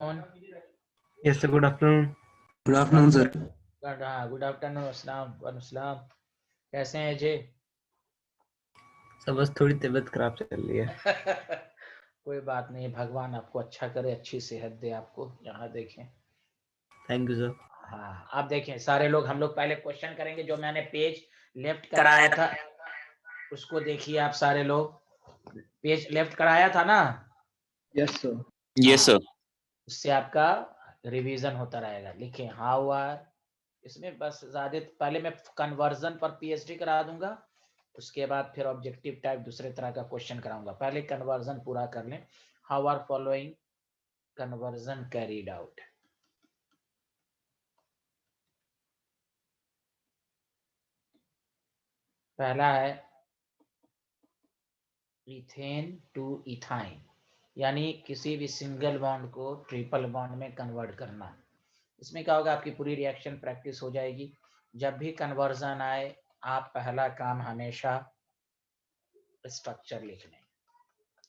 On. Yes, sir. Good afternoon. Good afternoon sir. Good afternoon अस्सलाम। कैसे हैं जी? Sir बस थोड़ी तबीयत खराब चल रही है। कोई बात नहीं, भगवान आपको अच्छा करे, अच्छी सेहत दे आपको। यहाँ देखें। Thank you sir. हाँ, आप देखें सारे लोग, हम लोग पहले क्वेश्चन करेंगे। जो मैंने पेज लेफ्ट कराया था उसको देखिए आप सारे लोग। पेज लेफ्ट कराया था ना? Yes sir. Yes sir. उससे आपका रिवीजन होता रहेगा। लिखें हाउ आर, इसमें बस ज्यादा पहले मैं कन्वर्जन पर पीएचडी करा दूंगा, उसके बाद फिर ऑब्जेक्टिव टाइप दूसरे तरह का क्वेश्चन कराऊंगा। पहले कन्वर्जन पूरा कर लें। How are following conversion carried out. पहला है इथेन टू इथाइन, यानी किसी भी सिंगल बॉन्ड को ट्रिपल बॉन्ड में कन्वर्ट करना। इसमें क्या होगा, आपकी पूरी रिएक्शन प्रैक्टिस हो जाएगी। जब भी कन्वर्जन आए, आप पहला काम हमेशा स्ट्रक्चर लिख लें।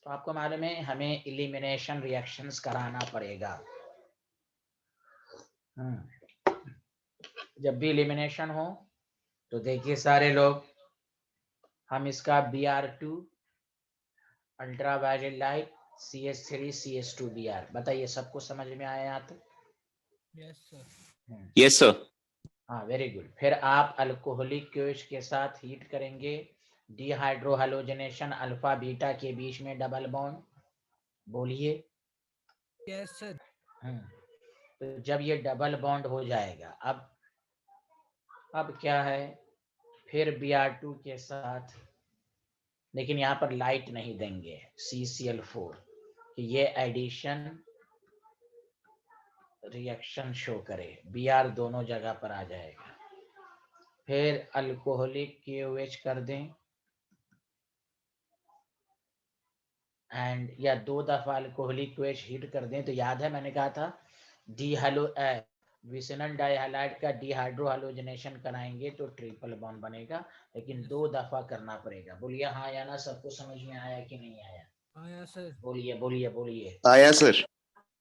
तो आपको मालूम है हमें इलिमिनेशन रिएक्शंस कराना पड़ेगा। जब भी इलिमिनेशन हो तो देखिए सारे लोग, हम इसका Br2 ultraviolet light CH3 CH2 Br, बताइए सबको समझ में आया यहाँ तक? Yes sir. हाँ, वेरी गुड। फिर आप अल्कोहलिक क्योच के साथ हीट करेंगे, डिहाइड्रोहैलोजनेशन अल्फा बीटा के बीच में डबल बॉन्ड। बोलिए। Yes sir. तो जब ये डबल बॉन्ड हो जाएगा, अब क्या है, फिर Br2 के साथ, लेकिन यहाँ पर लाइट नहीं देंगे, CCl4, कि ये एडिशन रिएक्शन शो करे, Br दोनों जगह पर आ जाएगा। फिर अल्कोहलिक KOH कर दें, एंड या 2 दफा अल्कोहलिक KOH हीट कर दें। तो याद है मैंने कहा था विसिनल डाइहैलाइड का डिहाइड्रोहैलोजनेशन कराएंगे तो ट्रिपल बॉन्ड बनेगा, लेकिन 2 दफा करना पड़ेगा। बोलिए हाँ या ना, सबको समझ में आया कि नहीं आया? आया सर। बोलिए बोलिए बोलिए। आया सर।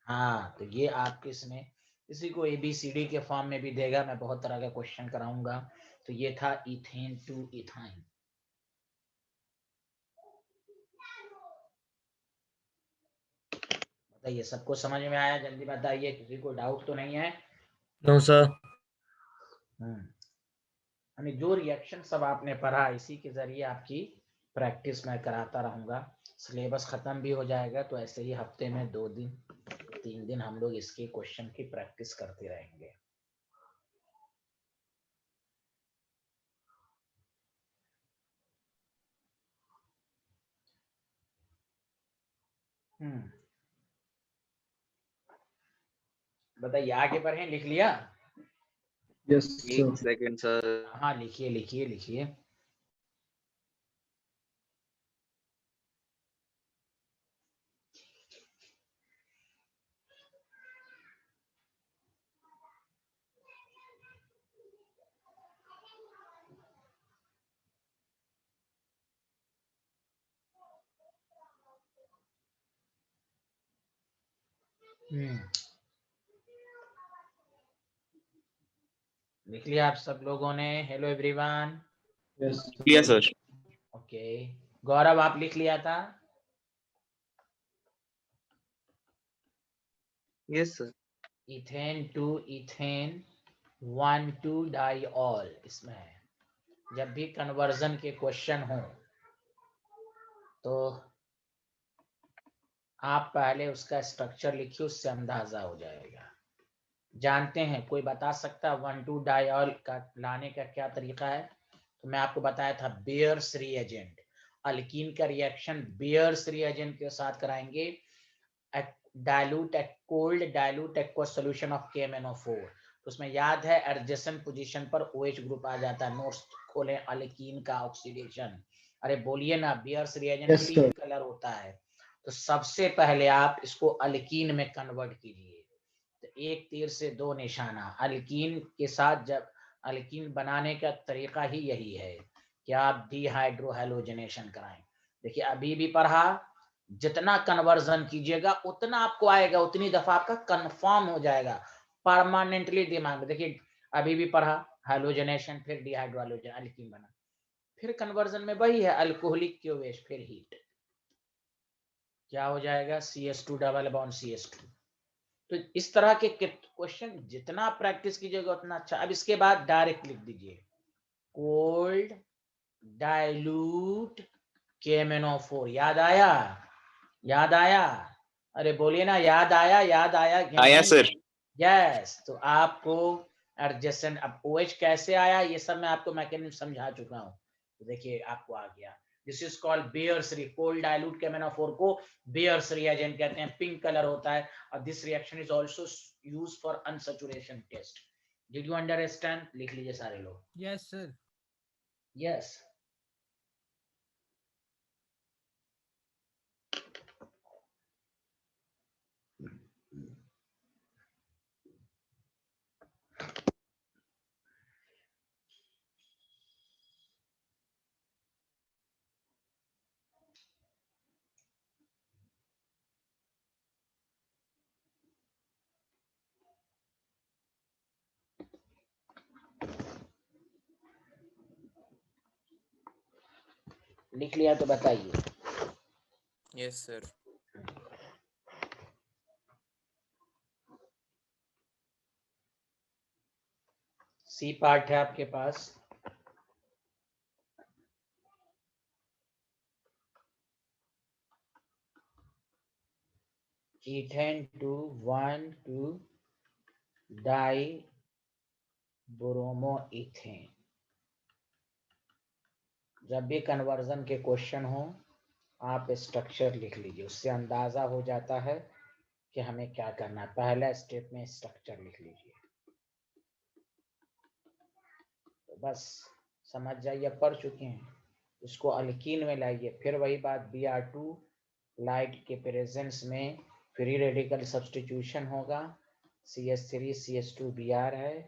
हाँ, तो ये आपके इसमें इसी को ABCD के फॉर्म में भी देगा। मैं बहुत तरह का क्वेश्चन कराऊंगा। तो ये था इथेन टू इथाइन। बताइए सबको समझ में आया? जल्दी बताइए, किसी को डाउट तो नहीं है? No sir. यानी जो रिएक्शन सब आपने पढ़ा, इसी के जरिए आपकी प्रैक्टिस मैं कराता रहूंगा। सिलेबस खत्म भी हो जाएगा तो ऐसे ही हफ्ते में 2 दिन 3 दिन हम लोग इसके क्वेश्चन की प्रैक्टिस करते रहेंगे। बताइए आगे बढ़े, लिख लिया? यस एक सेकंड सर। हाँ, लिखिए लिखिए लिखिए। लिख लिया आप सब लोगों ने? Hello everyone. Yes yes sir. Okay, Gaurav आप लिख लिया था? Yes sir. Ethane to ethane 1,2 diol. इसमें है जब भी कन्वर्जन के क्वेश्चन हो तो आप पहले उसका स्ट्रक्चर लिखिए, उससे अंदाजा हो जाएगा। जानते हैं, कोई बता सकता 1,2 डाइऑल का लाने का क्या तरीका है? तो मैं आपको बताया था बेयर्स रिएजेंट, अल्कीन का रिएक्शन बेयर्स रिएजेंट के साथ कराएंगे। Dilute cold dilute aqueous solution of KMnO4, तो उसमें याद है एडजेसेंट पोजीशन पर OH ग्रुप आ जाता है। नोट्स खोलें, अल्कीन का ऑक्सीडेशन। अरे बोलिए ना, bears reagent Yes, green sir. Colour होता है। तो सबसे पहले आप इसको अल्कीन में कन्वर्ट कीजिए। तो एक तीर से 2 निशाना। अल्कीन के साथ जब अल्कीन बनाने का तरीका ही यही है कि आप डिहाइड्रोहैलोजनेशन कराएं। देखिए अभी भी पढ़ा, जितना कन्वर्जन कीजिएगा उतना आपको आएगा, उतनी दफा आपका कंफर्म हो जाएगा परमानेंटली दिमाग में। देखिए अभी भी पढ़ा हाइड्रोजनेशन, फिर डिहाइड्रो हाइड्रोजन अल्कीन बना, फिर कन्वर्जन में वही है अल्कोहलिक क्यूवेश, फिर हीट, क्या हो जाएगा CS2 डबल बॉन्ड CS2। तो इस तरह के क्वेश्चन जितना प्रैक्टिस कीजिएगा उतना अच्छा। अब इसके बाद डायरेक्ट लिख दीजिए कोल्ड डाइल्यूट KMnO4। याद आया? याद आया? अरे बोलिए ना, याद आया? याद आया कि आया नहीं? सर। यस। तो आपको एडजस्टेंट, अब OH कैसे आया ये सब मैं आपको मैकेनिज्म समझा चुका हूँ। तो देखिए आपको आ गया। दिस इज कॉल्ड बेयर्स री, कोल्ड डाइल्यूट KMnO4 को बेयर्स रिएजेंट कहते हैं, पिंक कलर होता है। और this reaction is also used for unsaturation test. Did you understand? लिख लीजिए सारे लोग। Yes, sir. यस। लिख लिया तो बताइए। Yes sir. सी पार्ट है आपके पास। Ethane to 1,2 di bromo ethane. जब भी कन्वर्जन के क्वेश्चन हो आप स्ट्रक्चर लिख लीजिए, उससे अंदाजा हो जाता है कि हमें क्या करना है। पहला स्टेप में स्ट्रक्चर लिख लीजिए, तो बस समझ जाइए, पढ़ चुके हैं। इसको अल्कीन में लाइए, फिर वही बात Br2 लाइट के प्रेजेंस में फ्री रेडिकल सब्स्टिट्यूशन होगा, CH3 CH2 Br है,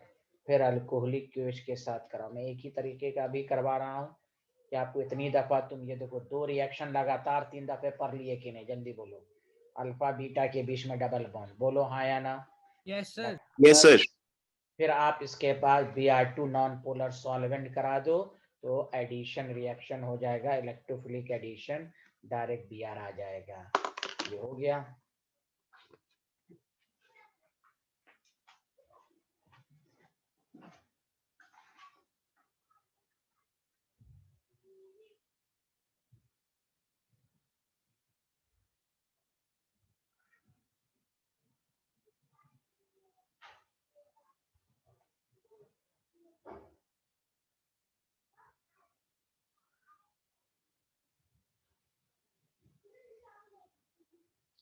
फिर अल्कोहलिक क्यूएच के साथ कराओ। मैं एक ही तरीके का भी करवा रहा हूँ कि आपको इतनी दफा, तुम ये देखो 2 रिएक्शन लगातार 3 दफे पढ़ लिए कि नहीं, जल्दी बोलो। अल्फा बीटा के बीच में डबल बॉन्ड, बोलो हाँ या ना? Yes, sir. Yes sir. फिर आप इसके पास Br2 नॉन पोलर सॉल्वेंट करा दो, तो एडिशन रिएक्शन हो जाएगा, इलेक्ट्रोफिलिक एडिशन, डायरेक्ट Br आ जाएगा। ये हो गया।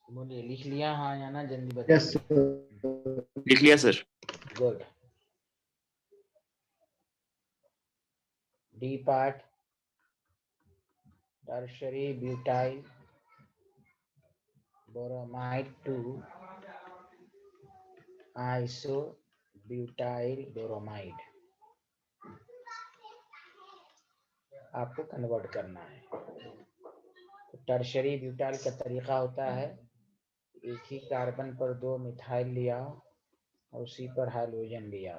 बोलिए लिख लिया हाँ या ना, जल्दी बताइए। Yes, sir. लिख लिया sir. Good. D part tertiary butyl bromide 2 iso butyl bromide आपको कन्वर्ट करना है। तो टर्शरी ब्यूटाइल का तरीका होता है एक ही कार्बन पर 2 मिथाइल लिया और उसी पर हाइड्रोजन लिया।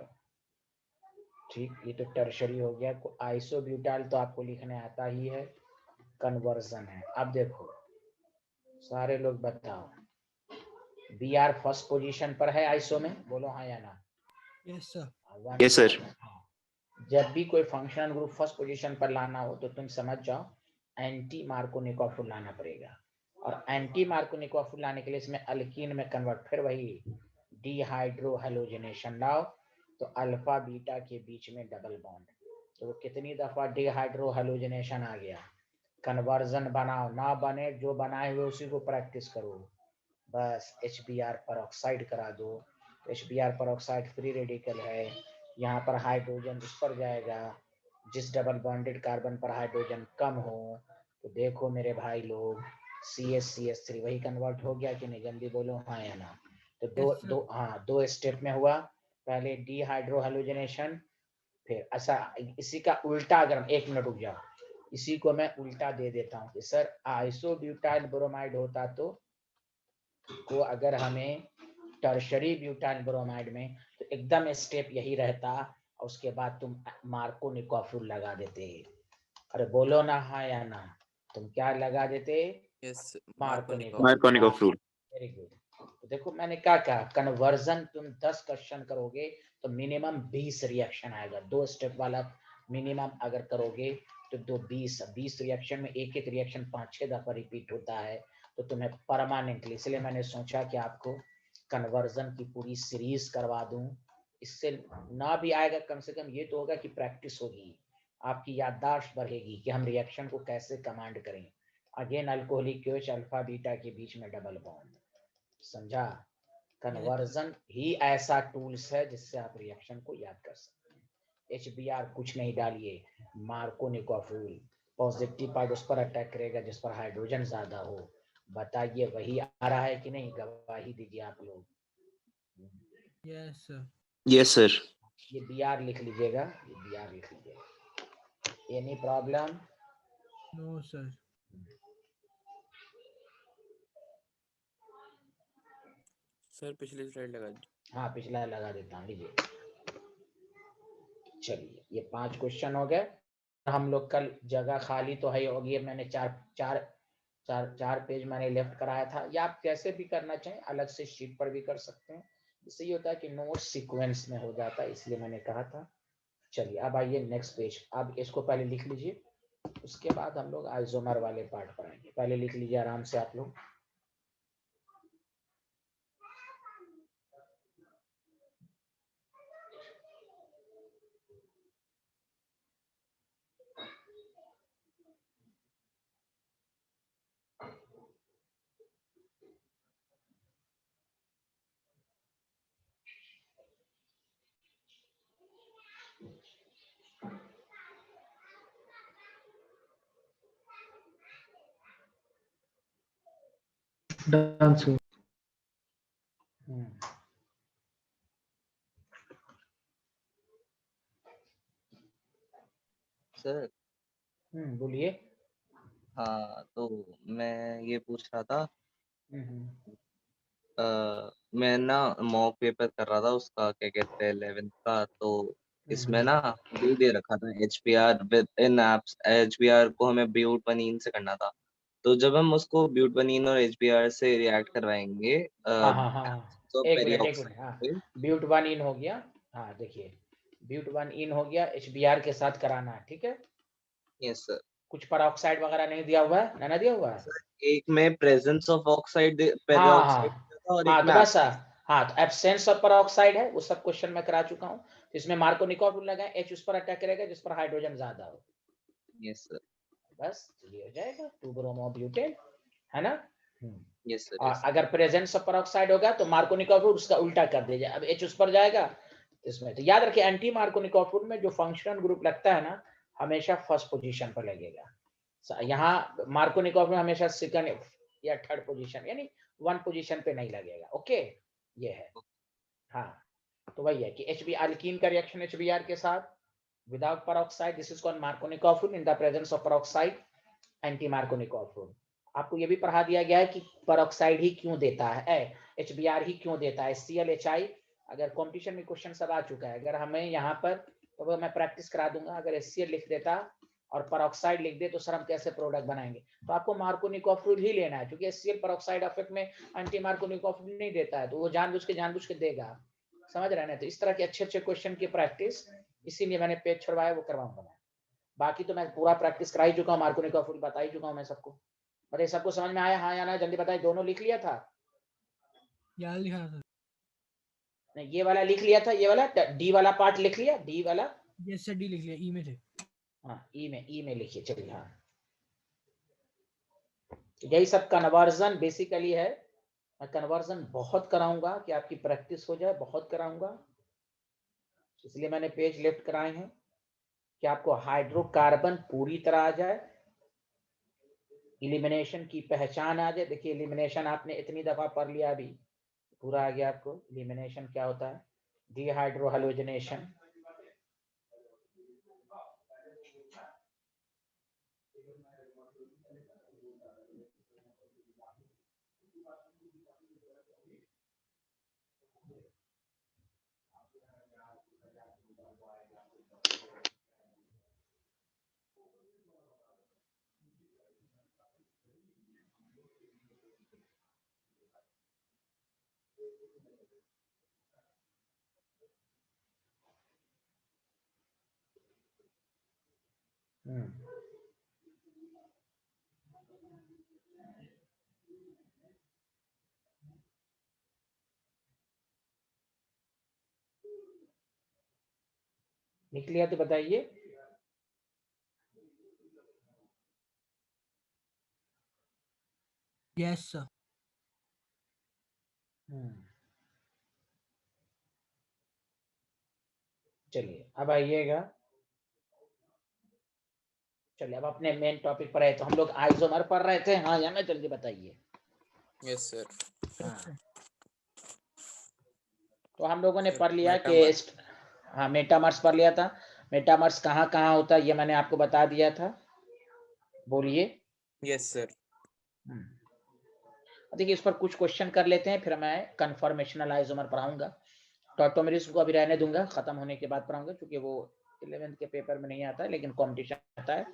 ठीक, ये तो टर्शरी हो गया। आइसो ब्यूटाइल तो आपको लिखने आता ही है, कन्वर्जन है। अब देखो सारे लोग बताओ, Br फर्स्ट पोजीशन पर है आइसो में, बोलो हाँ या ना? Yes, sir. Yes sir. जब भी कोई फंक्शनल ग्रुप फर्स्ट पोजीशन पर लाना हो तो तुम समझ जाओ एंटी मार्कोनिकोव लाना पड़ेगा। और एंटी मार्कोनिकोव लाने के लिए इसमें अल्कीन में कन्वर्ट, फिर वही डिहाइड्रो हैलोजनेशन लाओ, तो अल्फा बीटा के बीच में डबल बॉन्ड। तो कितनी दफा डिहाइड्रो हैलोजनेशन आ गया। कन्वर्जन बनाओ, ना बने जो बनाए हुए उसी को प्रैक्टिस करो। बस HBr परऑक्साइड करा दो। HBr परऑक्साइड फ्री रेडिकल है, यहाँ पर हाइड्रोजन उस पर जाएगा जिस डबल बॉन्डेड कार्बन पर हाइड्रोजन कम हो। तो देखो मेरे भाई लोग CH3 वही कन्वर्ट हो गया कि नहीं, जल्दी बोलो हाँ या ना? तो Yes, sir. दो स्टेप में हुआ। पहले डिहाइड्रो हैलोजनेशन, फिर अच्छा इसी का उल्टा, अगर एक मिनट रुक जाओ, इसी को मैं उल्टा दे देता हूँ कि सर आइसोब्यूटाइल ब्रोमाइड होता तो को अगर हमें टर्शरी ब्यूटाइल ब्रोमाइड में तो एकदम स्टेप यही रहता और उसके बाद तुम मार्कोनिकोफूल लगा देते। अरे बोलो ना हाँ या ना, तुम क्या लगा देते? Yes Markovnikov. Markovnikov. Very good. तो देखो मैंने क्या कहा, कन्वर्जन तुम 10 क्वेश्चन करोगे तो मिनिमम 20 रिएक्शन आएगा। 2 स्टेप वाला मिनिमम अगर करोगे तो 20 रिएक्शन में एक रिएक्शन 5-6 दफा रिपीट होता है तो तुम्हें परमानेंटली, इसलिए मैंने सोचा कि आपको कन्वर्जन की पूरी सीरीज करवा दूं। इससे ना भी आएगा कम से कम ये तो होगा कि प्रैक्टिस होगी, आपकी याददाश्त बढ़ेगी कि हम रिएक्शन को कैसे कमांड करें। अगेन अल्कोहलिक क्योच अल्फा बीटा के बीच में डबल बॉन्ड, समझा? कन्वर्जन ही ऐसा टूल्स है जिससे आप रिएक्शन को याद कर सकते हैं। HBr कुछ नहीं डालिए, मार्कोनिकोफूल पॉजिटिव पार्ट उस पर अटैक करेगा जिस पर हाइड्रोजन ज्यादा हो। बताइए वही आ रहा है कि नहीं? गवाही दीजिए आप लोग। Yes, sir. Yes sir. ये Br लिख लीजिएगा, ये Br लिख लीजिएगा। Any problem? No, sir. Sir पिछली स्लाइड लगा दीजिए। हाँ पिछला लगा देता हूँ, लीजिए। चलिए ये 5 क्वेश्चन हो गए। हम लोग कल जगह खाली तो है होगी, मैंने चार पेज मैंने लेफ्ट कराया था, या आप कैसे भी करना चाहें अलग से शीट पर भी कर सकते हैं। इससे ये होता है कि नोट सीक्वेंस में हो जाता है, इसलिए मैंने कहा था। चलिए अब आइए नेक्स्ट पेज। अब इसको पहले लिख लीजिए, उसके बाद हम लोग आइसोमर वाले पार्ट पर आएंगे। पहले लिख लीजिए आराम से आप लोग। Done, sir. सर बोलिए। हाँ, तो मैं ये पूछ रहा था, मैं ना मॉक पेपर कर रहा था उसका, क्या कहते हैं 11th का, तो इसमें ना ये दे रखा था HBr with in apps. HBr को हमें ब्यूटपनीन से करना था, तो जब हम उसको ब्यूटपनीन और HBr से रिएक्ट करवाएंगे हाँ तो एक मिनट पेरिऑक्साइड हाँ, ब्यूट 1 इन हो गया। हाँ देखिए ब्यूट 1 इन हो गया, HBr के साथ कराना है, ठीक है। Yes sir. कुछ परऑक्साइड वगैरह नहीं दिया हुआ है? ना दिया हुआ है? एक में प्रेजेंस ऑफ ऑक्साइड हाँ पेरिऑक्साइड हाँ था और एक हाँ, तो में बस हाँ, तो एब्सेंस ऑफ परऑक्साइड है, वो सब क्वेश्चन मैं करा चुका हूँ। तो इसमें मार्कोनिकोव लगा, H उस पर अटैक करेगा जिस पर हाइड्रोजन ज्यादा हो। Yes sir. बस ये हो जाएगा 2 ब्रोमो ब्यूटेन, है ना। Yes sir. और अगर प्रेजेंस ऑफ परऑक्साइड होगा तो मार्कोनिकोव उसका उल्टा कर दीजिए। अब H उस पर जाएगा इसमें, तो याद रखिए एंटी मार्कोनिकोव में जो फंक्शनल ग्रुप लगता है ना, हमेशा फर्स्ट पोजीशन पर लगेगा। यहाँ मार्कोनिकोव में हमेशा सेकंड या थर्ड पोजीशन, यानी 1 पोजीशन पे नहीं लगेगा। ओके, ये है। हाँ, तो वही है कि HB अल्कीन का रिएक्शन HBr के साथ without peroxide, this is called Markovnikov in the presence of peroxide, anti Markovnikov. आपको ये भी पढ़ा दिया गया है कि peroxide ही क्यों देता है, HBr ही क्यों देता है, ClHI। अगर कंपटीशन में क्वेश्चन सब आ चुका है, अगर हमें यहाँ पर तो वो मैं प्रैक्टिस करा दूंगा। अगर HCl लिख देता और peroxide लिख दे तो सर हम कैसे प्रोडक्ट बनाएंगे? तो आपको मार्कोनिकोव ही लेना है, क्योंकि HCl peroxide इफेक्ट में एंटी मार्कोनिकोव नहीं देता है, तो वो जानबूझ के देगा। समझ रहे हैं? तो इस तरह के अच्छे क्वेश्चन की प्रैक्टिस, इसीलिए मैंने पेज छुड़वाया, वो करवाऊंगा मैं। बाकी तो मैं पूरा प्रैक्टिस करा ही चुका हूँ, मार्कोनिकोव बता ही चुका हूँ मैं सबको। बताइए सबको समझ में आया? हाँ या ना, जल्दी बताइए। दोनों लिख लिया था? क्या लिखा सर? नहीं, ये वाला लिख लिया था, ये वाला डी वाला पार्ट लिख लिया, डी वाला। यस सर, डी लिख लिया, ई में थे। हाँ ई में लिखिए। चलिए हाँ, यही सब कन्वर्जन बेसिकली है। मैं कन्वर्जन बहुत कराऊंगा कि आपकी प्रैक्टिस हो जाए, बहुत कराऊंगा, इसलिए मैंने पेज लेफ्ट कराए हैं कि आपको हाइड्रोकार्बन पूरी तरह आ जाए, इलिमिनेशन की पहचान आ जाए। देखिए इलिमिनेशन आपने इतनी दफा पढ़ लिया, अभी पूरा आ गया आपको। इलिमिनेशन क्या होता है? डिहाइड्रोहैलोजिनेशन। लिख लिया तो बताइए। Yes sir. चलिए अब आइएगा। चलिए अब अपने मेन टॉपिक पर आए। तो हम लोग आइसोमर पढ़ रहे थे, हाँ या ना, जल्दी बताइए। Yes sir. हाँ, तो हम लोगों ने सर, पढ़ लिया कि मेटामर। हाँ मेटामर्स पढ़ लिया था। मेटामर्स कहाँ कहाँ होता है ये मैंने आपको बता दिया था। बोलिए। Yes sir. देखिए इस पर कुछ क्वेश्चन कर लेते हैं, फिर मैं कन्फर्मेशनल आइसोमर पढ़ाऊंगा। टॉटोमेरिस को अभी रहने दूंगा, खत्म होने के बाद पढ़ाऊंगा, क्योंकि वो 11th के पेपर में नहीं आता है, लेकिन कॉम्पिटिशन आता है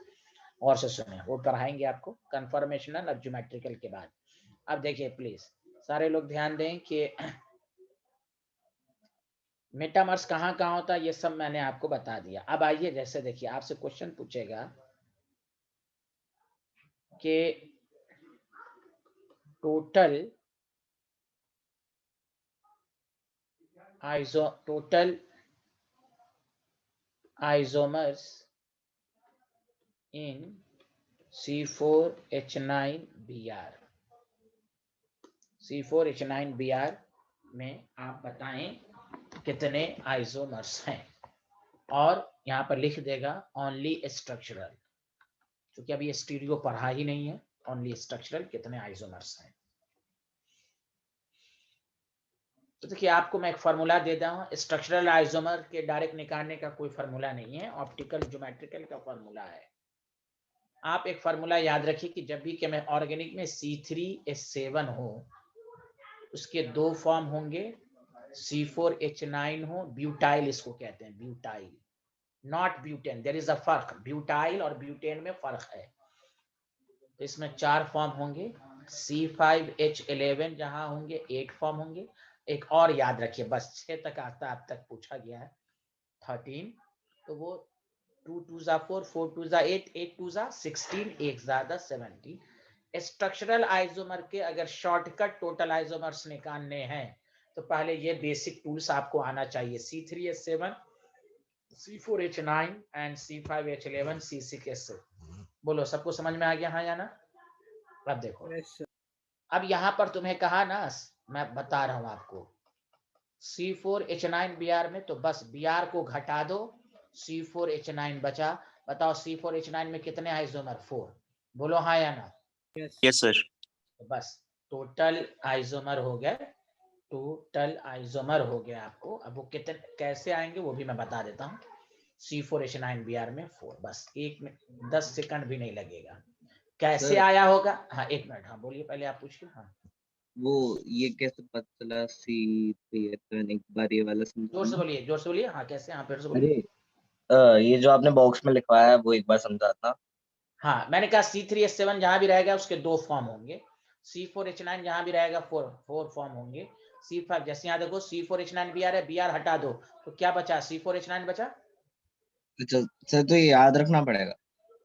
और से सुने, वो पढ़ाएंगे आपको कन्फर्मेशनल और ज्योमेट्रिकल के बाद। अब देखिए प्लीज सारे लोग ध्यान दें कि मेटामर्स कहाँ कहाँ होता है, ये सब मैंने आपको बता दिया। अब आइए, जैसे देखिए आपसे क्वेश्चन पूछेगा कि टोटल आइसोमर्स इन C4H9Br। C4H9Br में आप बताएं कितने आइसोमर्स हैं, और यहाँ पर लिख देगा ओनली स्ट्रक्चरल, क्योंकि अभी स्टीरियो पढ़ा ही नहीं है। ओनली स्ट्रक्चरल कितने आइसोमर्स हैं। तो देखिए आपको मैं एक फार्मूला दे रहा हूँ। स्ट्रक्चरल आइसोमर के डायरेक्ट निकालने का कोई फार्मूला नहीं है, ऑप्टिकल ज्योमेट्रिकल का फार्मूला है। आप एक फार्मूला याद रखिए कि जब भी कि मैं ऑर्गेनिक में C3H7 हो, उसके दो फॉर्म होंगे, C4H9 हो, ब्यूटाइल इसको कहते हैं, butyl, not butane. There is a फर्क, ब्यूटाइल और ब्यूटेन में फर्क है। तो इसमें 4 फॉर्म होंगे। C5H11 जहां होंगे 8 फॉर्म होंगे। एक और याद रखिए, बस 6 तक आता, अब तक पूछा गया है 13, तो वो 2 2 4 4 2 8 8 2 16 1 17। स्ट्रक्चरल आइसोमर के अगर शॉर्टकट टोटल आइसोमर्स निकालने हैं तो पहले ये बेसिक टूल्स आपको आना चाहिए। C3H7, C4H9 and C5H11, C6H6। बोलो सबको समझ में आ गया, हाँ या ना? अब देखो, यस सर। अब यहाँ पर तुम्हें कहा ना, मैं बता रहा हूं आपको, C4H9Br में तो बस Br को घटा दो, C4H9 बचा। बताओ C4H9 में कितने आइसोमर? 4। बोलो हाँ या ना? Yes yes sir. तो बस टोटल आइसोमर हो गए, टोटल आइसोमर हो गया आपको। अब वो कितने कैसे आएंगे वो भी मैं बता देता हूँ। C4H9Br में 4, बस 10 सेकंड भी नहीं लगेगा। कैसे सर, आया होगा? हाँ 1 मिनट, हाँ बोलिए, पहले आप पूछिए। हाँ वो ये कैसे पता चला C3H7? एक बार ये वाला जोर से समझाना। बोलिए, जोर से बोलिए। हाँ कैसे? हाँ फिर से बोलिए। अरे ये जो आपने बॉक्स में लिखवाया है वो एक बार समझाना। हाँ मैंने कहा C3H7 जहां भी रहेगा उसके 2 फॉर्म होंगे। C4H9 जहां भी रहेगा 4 फॉर्म होंगे। C5 जैसे यहाँ देखो C4H9Br है, Br हटा दो तो क्या बचा? C4H9 बचा। अच्छा सर, तो ये याद रखना पड़ेगा।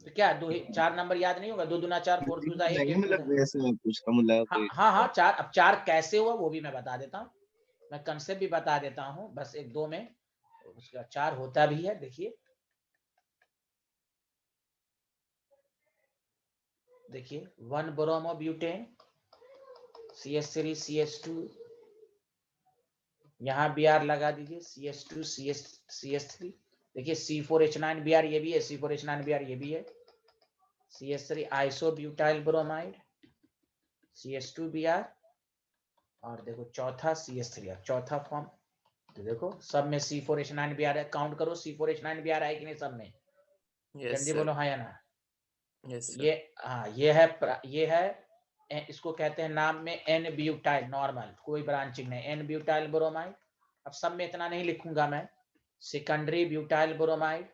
तो क्या 4 नंबर याद नहीं होगा? 2 दूना 4, 4 दूना 8, नहीं 8 मतलब दूना। वैसे मैं पूछ रहा हूँ, मतलब हाँ कोई। हाँ हाँ 4। अब 4 कैसे हुआ वो भी मैं बता देता हूँ, मैं कंसेप्ट भी बता देता हूँ, बस 1 2 में उसका 4 होता भी है। देखिए देखिए 1 ब्रोमो ब्यूटेन, CH3 CH2, यहाँ Br लगा दीजिए, CH2 CH3। देखिए C4H9Br ये भी है, C4H9Br ये भी है, CH3 आइसोब्यूटाइल ब्रोमाइड, CH2Br, और देखो चौथा CH3, चौथा फॉर्म। तो देखो सब में C4H9Br है, काउंट करो C4H9Br है कि नहीं सब में? यस जल्दी सर। बोलो हाँ या ना? यस ये सर। हाँ ये है इसको कहते हैं नाम में N ब्यूटाइल, नॉर्मल कोई ब्रांचिंग नहीं, N ब्यूटाइल ब्रोमाइड। अब सब में इतना नहीं लिखूंगा मैं। Secondary butyl bromide,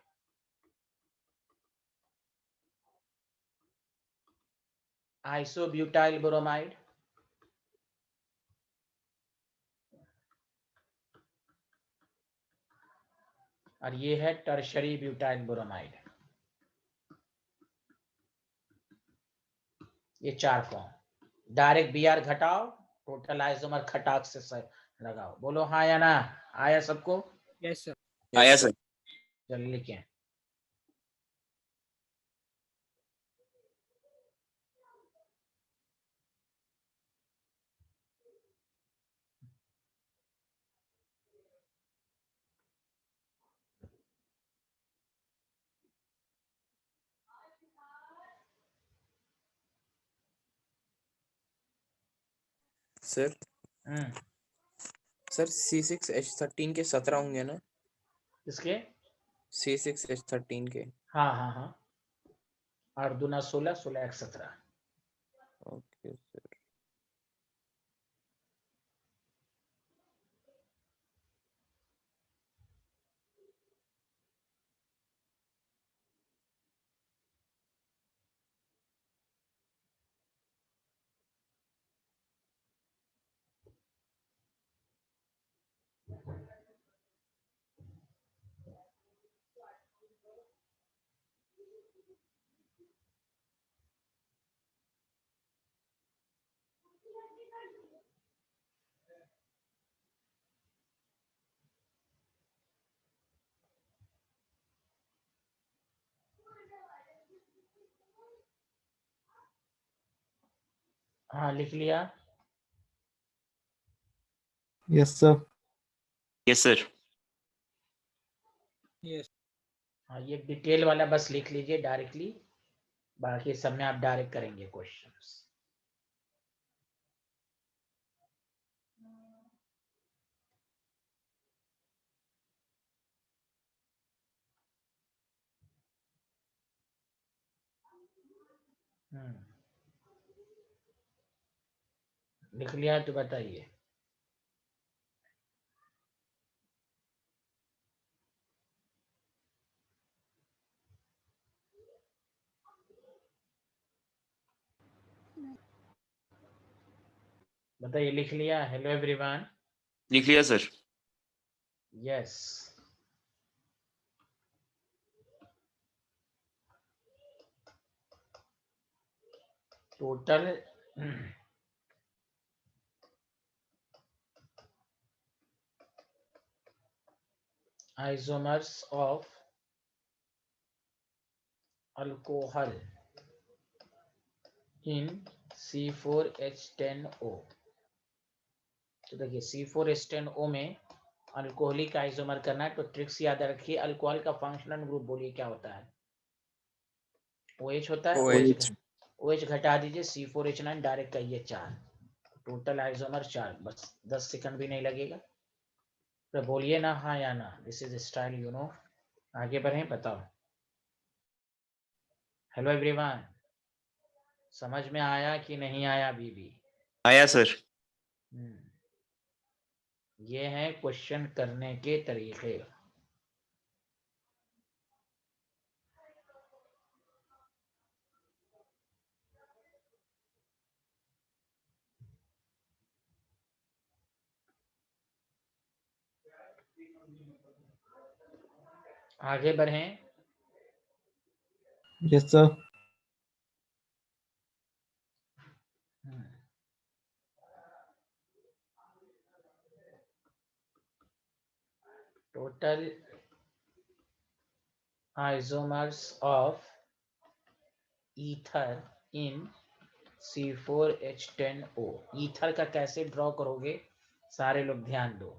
isobutyl bromide, और ये है टर्शरी ब्यूटाइल ब्रोमाइड। ये 4 फॉर्म। डायरेक्ट Br घटाओ, टोटल आइसोमर खटाक से लगाओ। बोलो हाँ या ना, आया सबको? Yes, sir. आया सर। चलिए लिखें। सर सर C6H13 के 17 होंगे ना? इसके C6H13 के। हाँ हाँ हाँ, 8 दूना 16, 16 1 17। Okay sir. हाँ लिख लिया। Yes sir. Yes sir. Yes. हाँ ये डिटेल वाला बस लिख लीजिए डायरेक्टली, बाकी सब में आप डायरेक्ट करेंगे क्वेश्चंस। लिख लिया तो बताइए। बताइए लिख लिया? Hello everyone. लिख लिया sir. Yes. Total isomers of alcohol in C4H10O। तो देखिए C4H10O में अल्कोहलिक आइसोमर करना है, तो ट्रिक्स याद रखिए। अल्कोहल का फंक्शनल ग्रुप बोलिए क्या होता है? OH होता है। OH। OH घटा दीजिए, C4H9 डायरेक्ट कहिए 4, टोटल आइसोमर 4। बस 10 सेकंड भी नहीं लगेगा। तो बोलिए ना हाँ या ना, this is style you know. आगे बढ़े, बताओ। हेलो एवरीवन, समझ में आया कि नहीं आया? अभी भी आया सर। ये है क्वेश्चन करने के तरीके। आगे बढ़ें। Yes sir. Total isomers of ether in C4H10O। Ether का कैसे ड्रॉ करोगे, सारे लोग ध्यान दो।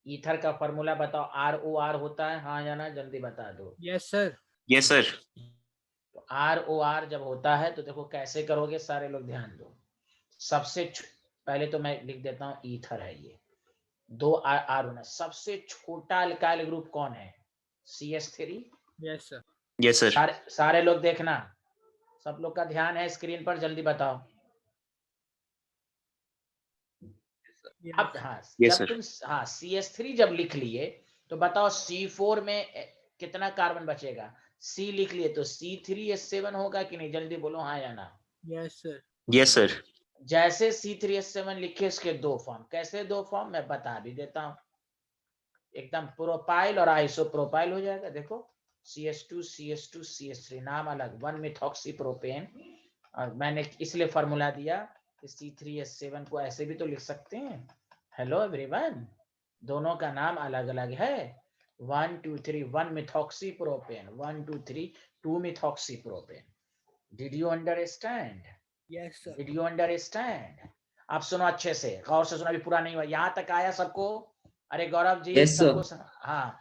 ईथर का फॉर्मूला बताओ। ROR होता है, हाँ या ना, जल्दी बता दो। Yes, sir. Yes sir. तो ROR जब होता है तो देखो कैसे करोगे, सारे लोग ध्यान दो। सबसे पहले तो मैं लिख देता हूँ ईथर है ये, 2 R होना। सबसे छोटा अल्काइल ग्रुप कौन है? CH3। Yes, sir. Yes sir. सारे लोग देखना, सब लोग का ध्यान है स्क्रीन पर, जल्दी बताओ। Yes. अब हाँ, Yes, जब sir. तुम हाँ CH3 जब लिख लिए तो बताओ C4 में कितना कार्बन बचेगा? C लिख लिए तो C3H7 होगा कि नहीं? जल्दी बोलो हाँ या ना। Yes, sir. Yes sir. जैसे C3H7 लिखे, इसके 2 फॉर्म। कैसे 2 फॉर्म मैं बता भी देता हूँ। एकदम प्रोपाइल और आइसोप्रोपाइल हो जाएगा। देखो CH2 CH2 CH3, नाम अलग, 1 मिथॉक्सी प्रोपेन और मैंने इसलिए फॉर्मूला दिया कि C3H7 को ऐसे भी तो लिख सकते हैं। हेलो एवरीवन, दोनों का नाम अलग अलग है। 1 2 3 1 methoxy propane, 1 2 3 2 methoxy propane. Did you understand? Yes, sir. Did you understand? आप सुनो अच्छे से, गौर से सुनो, अभी पूरा नहीं हुआ। यहाँ तक आया सबको? अरे गौरव जी Yes, sir. सबको हाँ।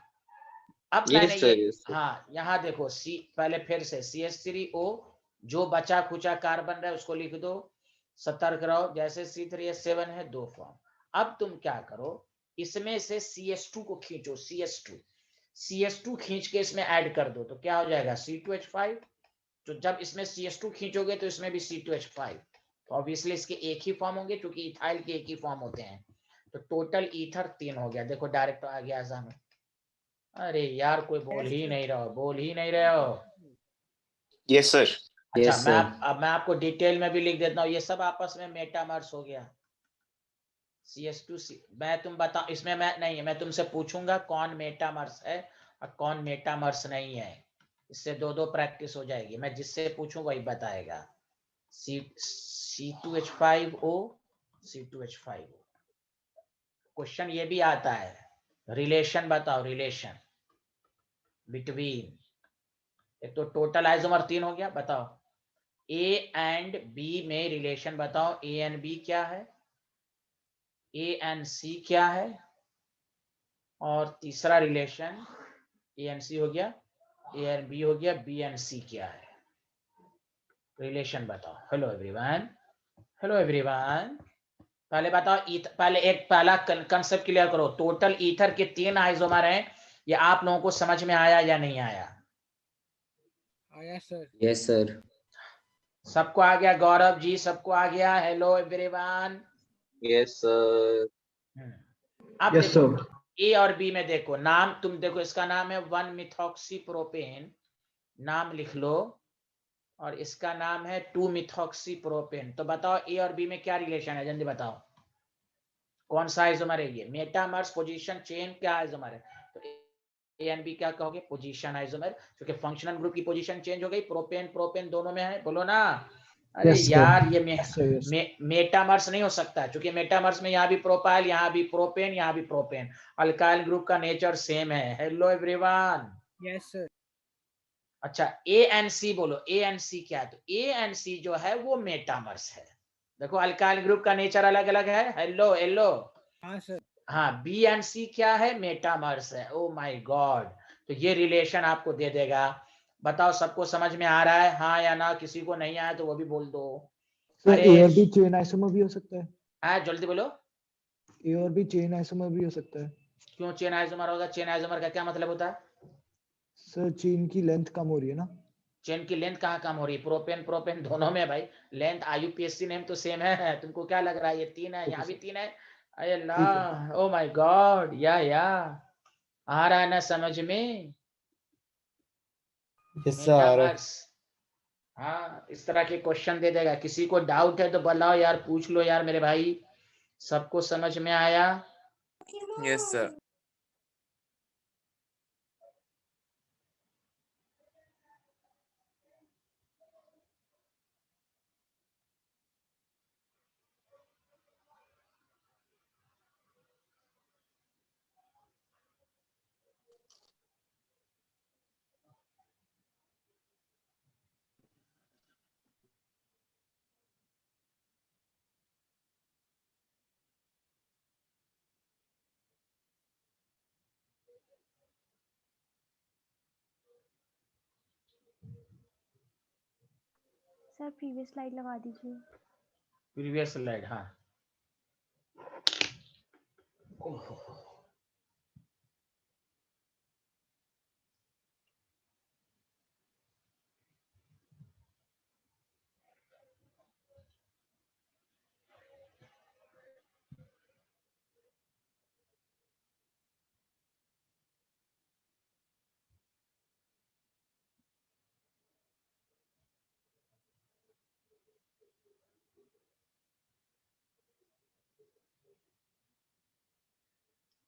अब मैंने Yes sir, ये yes sir. हाँ यहाँ देखो सी, पहले फिर से CH3O जो बचा खुचा कार्बन रहा है उसको लिख दो। सतर्क रहो, जैसे C3H7 है 2 फॉर्म। अब तुम क्या करो, इसमें से CH2 को खींचो, CH2 खींच के इसमें ऐड कर दो, तो क्या हो जाएगा C2H5। तो जब इसमें CH2 खींचोगे तो इसमें भी C2H5, तो ऑब्वियसली इसके एक ही फॉर्म होंगे क्योंकि इथाइल के एक ही फॉर्म होते हैं। तो टोटल ईथर 3 हो गया। देखो डायरेक्ट आ गया एग्जाम। अरे यार कोई बोल Yes, ही sir. नहीं रहा हो, बोल ही नहीं रहे हो। Yes sir. अच्छा Yes, मैं sir. अब मैं आपको डिटेल में भी लिख देता हूँ। ये सब आपस में मेटामर्स हो गया। CH2 मैं तुम बताओ, इसमें मैं नहीं, मैं तुमसे पूछूंगा कौन मेटामर्स है और कौन मेटामर्स नहीं है। इससे दो दो प्रैक्टिस हो जाएगी। मैं जिससे पूछूं वही बताएगा। C2H5O, C2H5O। क्वेश्चन ये भी आता है, रिलेशन बताओ, रिलेशन बिटवीन। एक तो टोटल आइसोमर 3 हो गया, बताओ A एंड B में रिलेशन बताओ। A एंड B क्या है, A एंड C क्या है, और तीसरा रिलेशन A एंड C हो गया, A एंड B हो गया, B एंड C क्या है, रिलेशन बताओ। हेलो एवरीवन, हेलो एवरीवन, पहले बताओ पहले एक पहला कंसेप्ट क्लियर करो। टोटल ईथर के 3 आइसोमर हैं, ये आप लोगों को समझ में आया या नहीं आया? Yes, sir. Yes, sir. सबको आ गया? गौरव जी सबको आ गया? Hello everyone. Yes sir. अब Yes, देखो sir. ए और बी में देखो नाम, तुम देखो इसका नाम है 1 मिथॉक्सी प्रोपेन, नाम लिख लो, और इसका नाम है 2 मिथॉक्सी प्रोपेन। तो बताओ ए और बी में क्या रिलेशन है, जल्दी बताओ कौन सा आइसोमर है ये? मेटामर्स, पोजीशन, चेन, क्या आइसोमर है? तो ए एंड बी क्या कहोगे? पोजीशन आइसोमर, क्योंकि फंक्शनल ग्रुप की पोजीशन चेंज हो गई, प्रोपेन प्रोपेन दोनों में है, बोलो ना। अरे Yes, sir. यार ये Yes, sir. Yes. मेटामर्स नहीं हो सकता, क्योंकि मेटामर्स में यहाँ भी प्रोपाइल, यहाँ भी प्रोपेन, यहाँ भी प्रोपेन। अल्काइल ग्रुप का नेचर सेम है। Hello everyone. Yes, sir. अच्छा ए एंड सी बोलो, ए एंड सी क्या है? तो ए एंड सी जो है वो मेटामर्स है। देखो अल्काइल ग्रुप का नेचर अलग अलग है। Hello hello. हाँ sir. हाँ बी एंड सी क्या है? मेटामर्स है। ओ माय गॉड, तो ये रिलेशन आपको दे देगा। बताओ सबको समझ में आ रहा है हाँ या ना? किसी को नहीं आया तो वो भी बोल दो। सर अरे ए और बी चेन आइसोमर भी हो सकता है। हाँ जल्दी बोलो। ए और बी चेन आइसोमर भी हो सकता है। क्यों चेन आइसोमर होगा? चेन आइसोमर का क्या मतलब होता है? सर चेन की लेंथ कम हो रही है ना। चेन की लेंथ कहाँ कम हो रही है? प्रोपेन प्रोपेन दोनों में भाई लेंथ IUPAC नेम तो सेम है। तुमको क्या लग रहा है ये 3 है, ओके यहाँ भी सर, 3 है? अरे ठीक है। अल्लाह, ओ माय गॉड, या आ रहा है ना समझ में? Yes sir. मेटामर्स, हाँ इस तरह के क्वेश्चन दे देगा। किसी को डाउट है तो बताओ यार, पूछ लो यार मेरे भाई। सबको समझ में आया? Yes sir. Sir previous slide लगा दीजिए। प्रीवियस स्लाइड, हाँ। ओहो,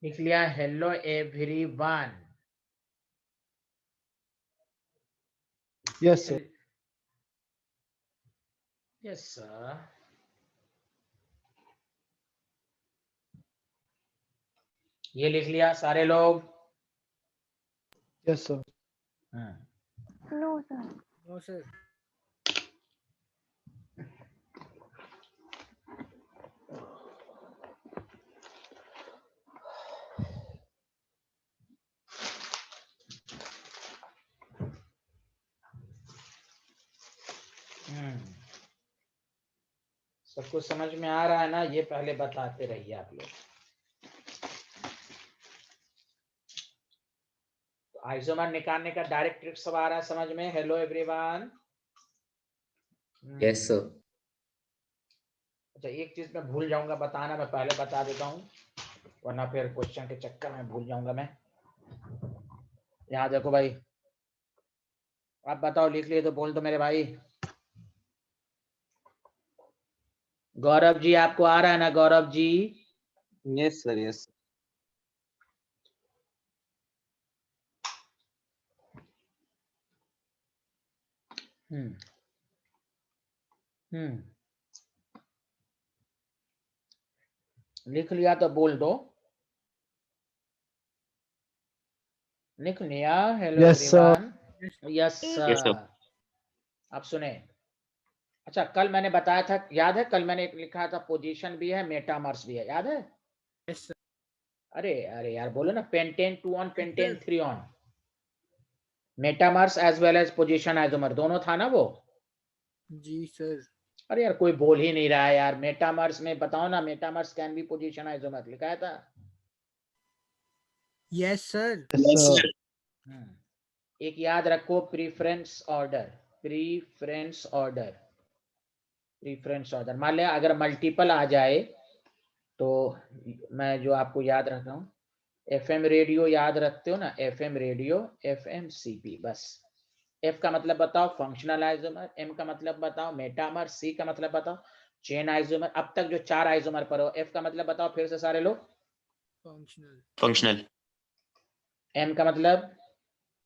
लिख लिया? Hello everyone. Yes sir. Yes sir. ये लिख लिया सारे लोग? Yes, sir. No, sir. No, sir. सबको समझ में आ रहा है ना? ये पहले बताते रहिए आप लोग। तो आइसोमर निकालने का डायरेक्ट ट्रिक सब आ रहा है समझ में? Hello everyone. Yes sir. अच्छा, एक चीज मैं भूल जाऊंगा बताना, मैं पहले बता देता हूँ, वरना फिर क्वेश्चन के चक्कर में भूल जाऊंगा मैं। यहाँ देखो भाई, आप बताओ, लिख लिए तो बोल दो मेरे भाई। गौरव जी, आपको आ रहा है ना Gaurav ji? Yes sir, yes. लिख लिया तो बोल दो। लिख लिया? Hello Yes, sir. Everyone. Yes Yes, sir. Sir. आप सुने? अच्छा, कल मैंने बताया था, याद है? कल मैंने एक लिखा था, पोजीशन भी है, मेटामर्स भी है, याद है? Yes, sir. अरे अरे यार, बोलो ना, pentene 2 on, pentene 3 on, metamers as well as position isomer, दोनों था ना वो? जी सर। अरे यार, कोई बोल ही नहीं रहा है यार। मेटामर्स में बताओ ना, metamers can be position isomer, लिखा था? Yes, sir. Yes, sir. एक याद रखो, preference order, preference order, preference order. मान लिया अगर मल्टीपल आ जाए तो मैं जो आपको याद रखता हूँ, एफएम रेडियो याद रखते हो ना? एफएम रेडियो, एफएमसीपी, बस। एफ का मतलब बताओ, फंक्शनल आइसोमर। एम का मतलब बताओ, मेटामर। सी का मतलब बताओ, चेन आइसोमर। अब तक जो 4 आइसोमर पर हो, एफ का मतलब बताओ फिर से सारे लोग? Functional. Functional. एम का मतलब?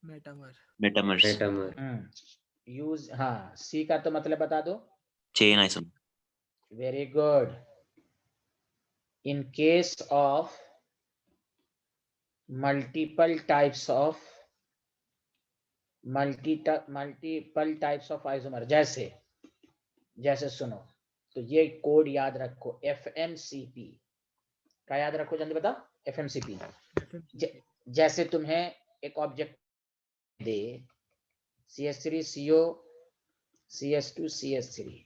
Metamer. Metamers. मेटामर। यूज, हाँ। सी का तो मतलब बता दो? Chain isomer. Very good. In case of multiple types of isomer, जैसे सुनो, तो ये कोड याद रखो, एफएमसीपी का याद रखो, जल्दी बताओ। एफएमसीपी जैसे तुम्हें एक object they, CS3 CO CS2 CS3,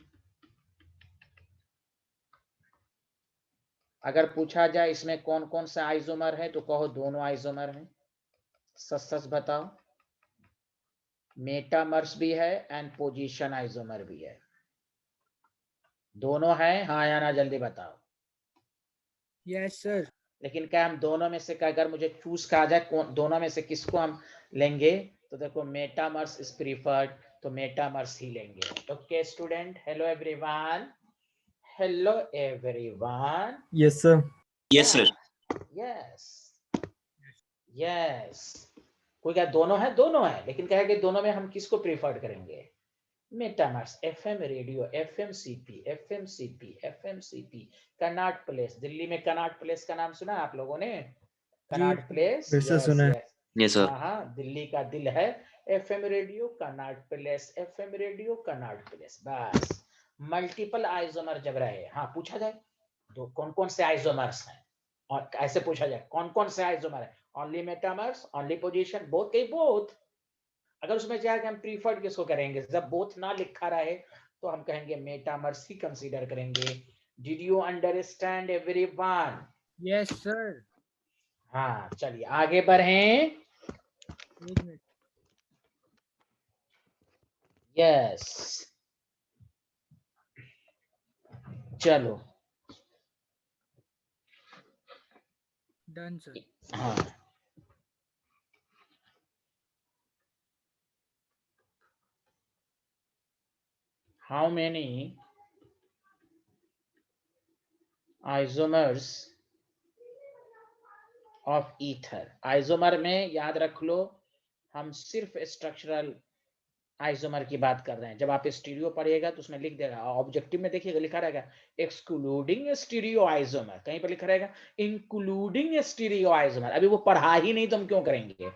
अगर पूछा जाए इसमें कौन कौन सा आइसोमर है, तो कहो दोनों आइसोमर हैं। सच सच बताओ। मेटामर्स भी है एंड पोजीशन आइसोमर भी है, दोनों है, हाँ या ना? जल्दी बताओ। Yes, sir. लेकिन क्या हम दोनों में से, अगर मुझे चूज कहा जाए कौन दोनों में से किसको हम लेंगे, तो देखो मेटामर्स इज प्रीफर्ड, तो मेटामर्स ही लेंगे। Okay student, hello everyone, hello everyone. Yes sir. Yes, sir. Yes yes. कोई क्या दोनों है? दोनों है, लेकिन क्या है कि दोनों में हम किसको प्रीफर्ड करेंगे? Metamers. FM radio, FMCP, FMCP, FMCP. Connaught Place, Delhi में कनॉट प्लेस का नाम सुना आप लोगों ने? कनॉट प्लेस, वैसे सुना है। Yes, sir. हाँ हाँ, दिल्ली का दिल है FM radio, Connaught place, FM radio, Connaught place, बस। मल्टीपल आइसोमर जब रहे, हाँ पूछा जाए तो कौन कौन से आइसोमर्स हैं, और ऐसे पूछा जाए कौन कौन से आइसोमर है, only metamers, only position, both के बोथ। अगर उसमें चाहे कि हम प्रीफर्ड किसको करेंगे, जब बोथ ना लिखा रहे तो हम कहेंगे मेटामर्स ही कंसीडर करेंगे। Did you understand everyone? Yes, sir. हाँ, चलिए आगे बढ़ें। एक मिनट। यस, चलो। Done, sir. हाँ, how many isomers of ether? Isomer में याद रख लो, हम सिर्फ स्ट्रक्चरल आइसोमर की बात कर रहे हैं। जब आप स्टीरियो पढ़िएगा तो उसमें लिख देगा, ऑब्जेक्टिव में देखिएगा लिखा रहेगा एक्सक्लूडिंग स्टीरियो आइसोमर, कहीं पर लिखा रहेगा इंक्लूडिंग स्टीरियो आइसोमर। अभी वो पढ़ा ही नहीं तो हम क्यों करेंगे?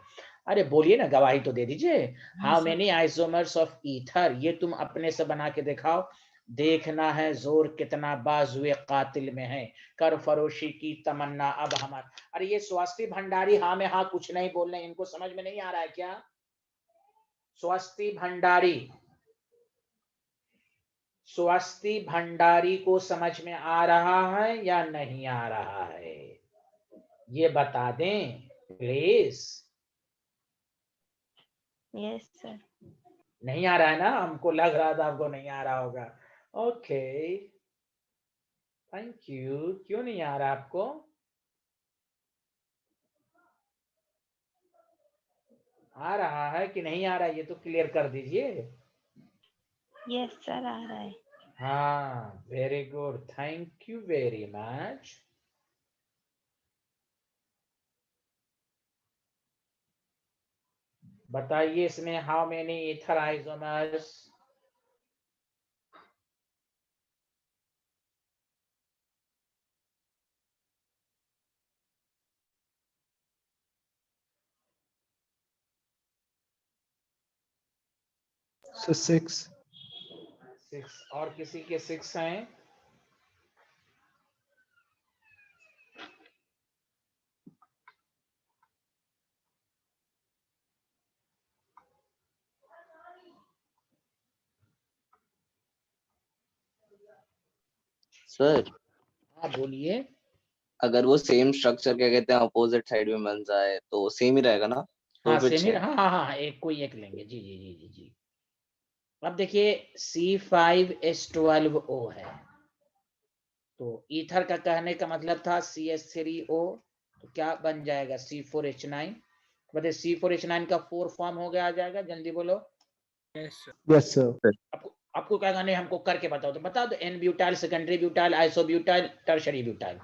अरे बोलिए ना, गवाही तो दे दीजिए। How sir. Many isomers of ether, ये तुम अपने से बना के दिखाओ। देखना है जोर कितना बाजुए कातिल में है, कर फरोशी की तमन्ना अब हमार। अरे ये स्वस्ति भंडारी हाँ में हाँ कुछ नहीं बोल रहे, इनको समझ में नहीं आ रहा है क्या? स्वस्ति भंडारी, स्वस्ति भंडारी को समझ में आ रहा है या नहीं आ रहा है? ये बता दें प्लीज। Yes sir. नहीं आ रहा है ना? हमको लग रहा था आपको नहीं आ रहा होगा। Okay thank you. क्यों नहीं आ रहा आपको? आ रहा है कि नहीं आ रहा है ये तो क्लियर कर दीजिए। यस सर आ रहा है। हाँ very good, thank you very much. बताइए इसमें how many ether isomers? So 6. 6। और किसी के 6 हैं? सर हाँ बोलिए। अगर वो सेम स्ट्रक्चर क्या कहते हैं अपोजिट साइड में बन जाए तो सेम ही रहेगा ना? तो हाँ फिर सेम ही, 6। हाँ हाँ हाँ एक कोई एक लेंगे। जी जी जी जी जी। अब देखिए C5H12O है, तो ईथर का कहने का मतलब था CH3O, तो क्या बन जाएगा C4H9। बताइए C4H9 का 4 फॉर्म हो गया, आ जाएगा, जल्दी बोलो। Yes sir. Yes, sir. आपको क्या करना है, हमको करके बताओ तो बता दो। N butyl, secondary butyl, isobutyl, tertiary butyl.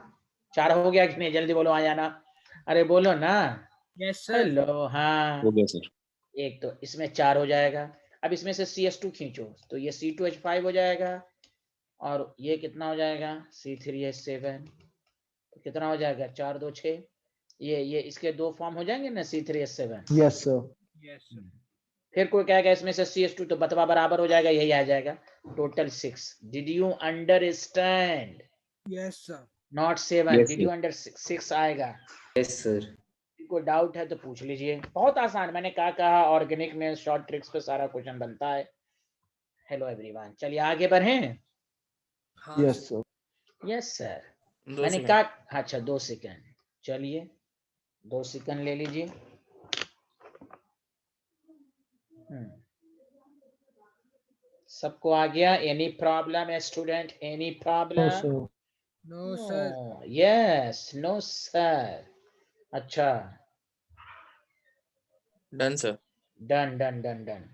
4 हो गया कि नहीं? जल्दी बोलो, आ जाना। अरे बोलो ना। Yes sir. हेलो हाँ। हो गया सर। एक तो इसमें 4 हो जाएगा। अब इसमें से CH2 खींचो तो ये C2H5 हो जाएगा, और ये कितना हो जाएगा C3H7, तो कितना हो जाएगा 4 2 6। ये इसके 2 फॉर्म हो जाएंगे ना C3H7। Yes, sir. Yes sir. फिर कोई कहेगा इसमें से CH2 तो बतवा बराबर हो जाएगा, यही आ जाएगा total 6। Did you understand? Yes sir. Not 7, Yes, did sir. You under 6 आएगा। Yes sir. कोई डाउट है तो पूछ लीजिए, बहुत आसान। मैंने कहा ऑर्गेनिक में शॉर्ट ट्रिक्स पे सारा क्वेश्चन बनता है। हेलो एवरीवन, चलिए आगे बढ़ें। हाँ Yes, sir. sir. Yes sir. 2 मैंने सेकंड। कहा अच्छा 2 सेकंड, चलिए 2 सेकंड ले लीजिए। सबको आ गया? Any problem student, any No, problem? sir. No sir. Yes no sir. अच्छा done sir. Done done done done.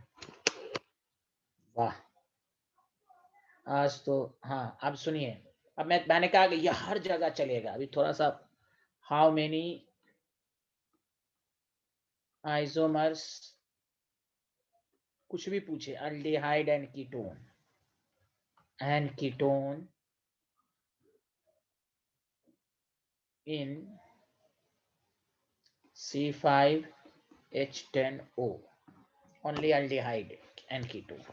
वाह, आज तो हाँ। अब सुनिए, अब मैंने कहा कि ये हर जगह चलेगा। अभी थोड़ा सा हाउ मेनी आइसोमर्स, कुछ भी पूछे, aldehyde and ketone in C5H10O, only aldehyde and ketone।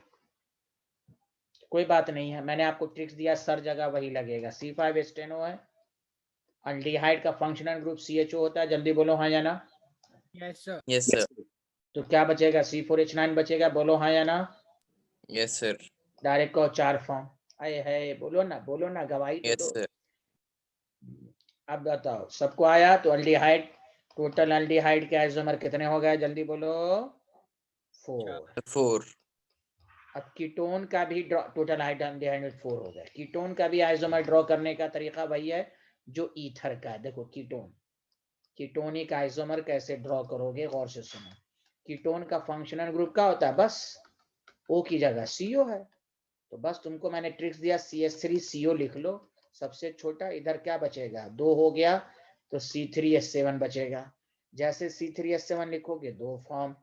कोई बात नहीं है, मैंने आपको ट्रिक्स दिया, सर जगह वही लगेगा। C5H10O है, अल्डिहाइड का फंक्शनल ग्रुप CHO होता है। जल्दी बोलो हाँ या ना। Yes sir. Yes sir. तो क्या बचेगा? C4H9 बचेगा। बोलो हाँ या ना। Yes sir. डायरेक्ट को 4 फॉर्म। अरे है, बोलो ना, गवाही तो यस दो। सर। अब बताओ सबको आया? तो अल्डिहाइड, टोटल अल्डिहाइड के आइसोमर कितने हो गए? जल्दी बोलो। 4। 4। अब कीटोन का भी टोटल अल्डिहाइड 4 हो गया। कीटोन का भी आइसोमर ड्रॉ करने का तरीका वही है जो ईथर का है। देखो कीटोनिक आइसोमर कैसे ड्रॉ करोगे, गौर से सुनो। कीटोन का फंक्शनल ग्रुप क्या होता है? बस O की जगह CO है, तो बस तुमको मैंने ट्रिक्स दिया, CH3CO लिख लो सबसे छोटा। इधर क्या बचेगा? 2 हो गया तो C3H7 बचेगा। जैसे C3H7 लिखोगे 2 फॉर्म,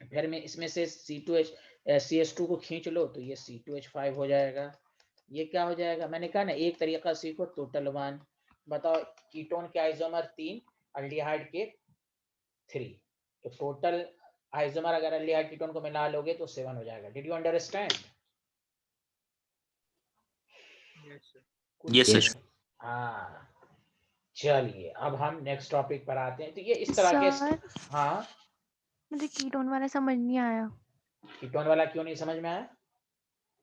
फिर में इसमें से C2H CS2 को खींच लो तो ये C2H5 हो जाएगा। ये क्या हो जाएगा, मैंने कहा ना एक तरीका सीखो, टोटल 1। बताओ कीटोन के आइसोमर 3, अल्डिहाइड के 3, तो टोटल आइसोमर अगर अल्डिहाइड कीटोन को मिला लोगे तो 7 हो जाएगा। Did you understand? Yes, sir. Yes, sir. हाँ, चलिए अब हम नेक्स्ट टॉपिक पर आते हैं। तो ये इस तरह के सर हाँ, मुझे कीटोन वाला समझ नहीं आया। कीटोन वाला क्यों नहीं समझ में आया?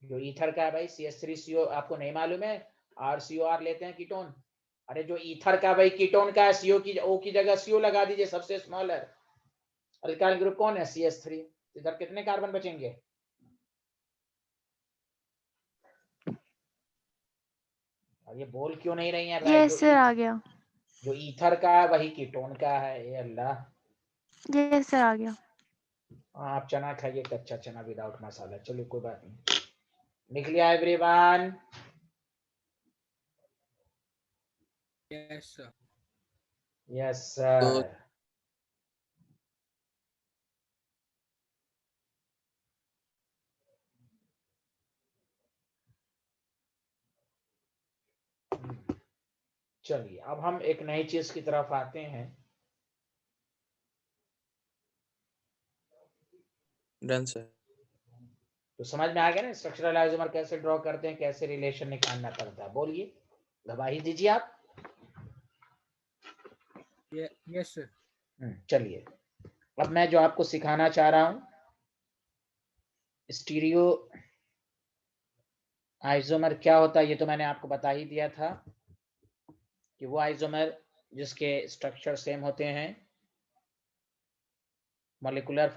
जो ईथर का है भाई CH3CO, आपको नहीं मालूम है? RCOR लेते हैं कीटोन। अरे जो ईथर का भाई कीटोन का है, CO की O की जगह CO लगा दीजिए, सबसे स्मॉलर अल्काइल ग्रुप कौन है? CH3। इधर कितने कार्बन बचेंगे? अब ये बोल क्यों नहीं रही है भाई? यस सर आ गया। जो ईथर का है वही कीटोन का है। ये अल्लाह। यस सर आ गया। आप चना खाइए, कच्चा चना विदाउट मसाला। चलिए कोई बात नहीं, लिख लिया everyone? Yes, sir. Yes sir. चलिए अब हम एक नई चीज की तरफ आते हैं। Done sir. तो समझ में आ गया ना स्ट्रक्चरल आइसोमर कैसे ड्रॉ करते हैं, कैसे रिलेशन निकालना पड़ता है? बोलिए, गवाही दीजिए आप। Yes, sir. चलिए अब मैं जो आपको सिखाना चाह रहा हूं, स्टीरियो आइसोमर क्या होता है ये तो मैंने आपको बता ही दिया था कि वो आइसोमर जिसके स्ट्रक्चर सेम होते हैं, मॉलिक्यूलर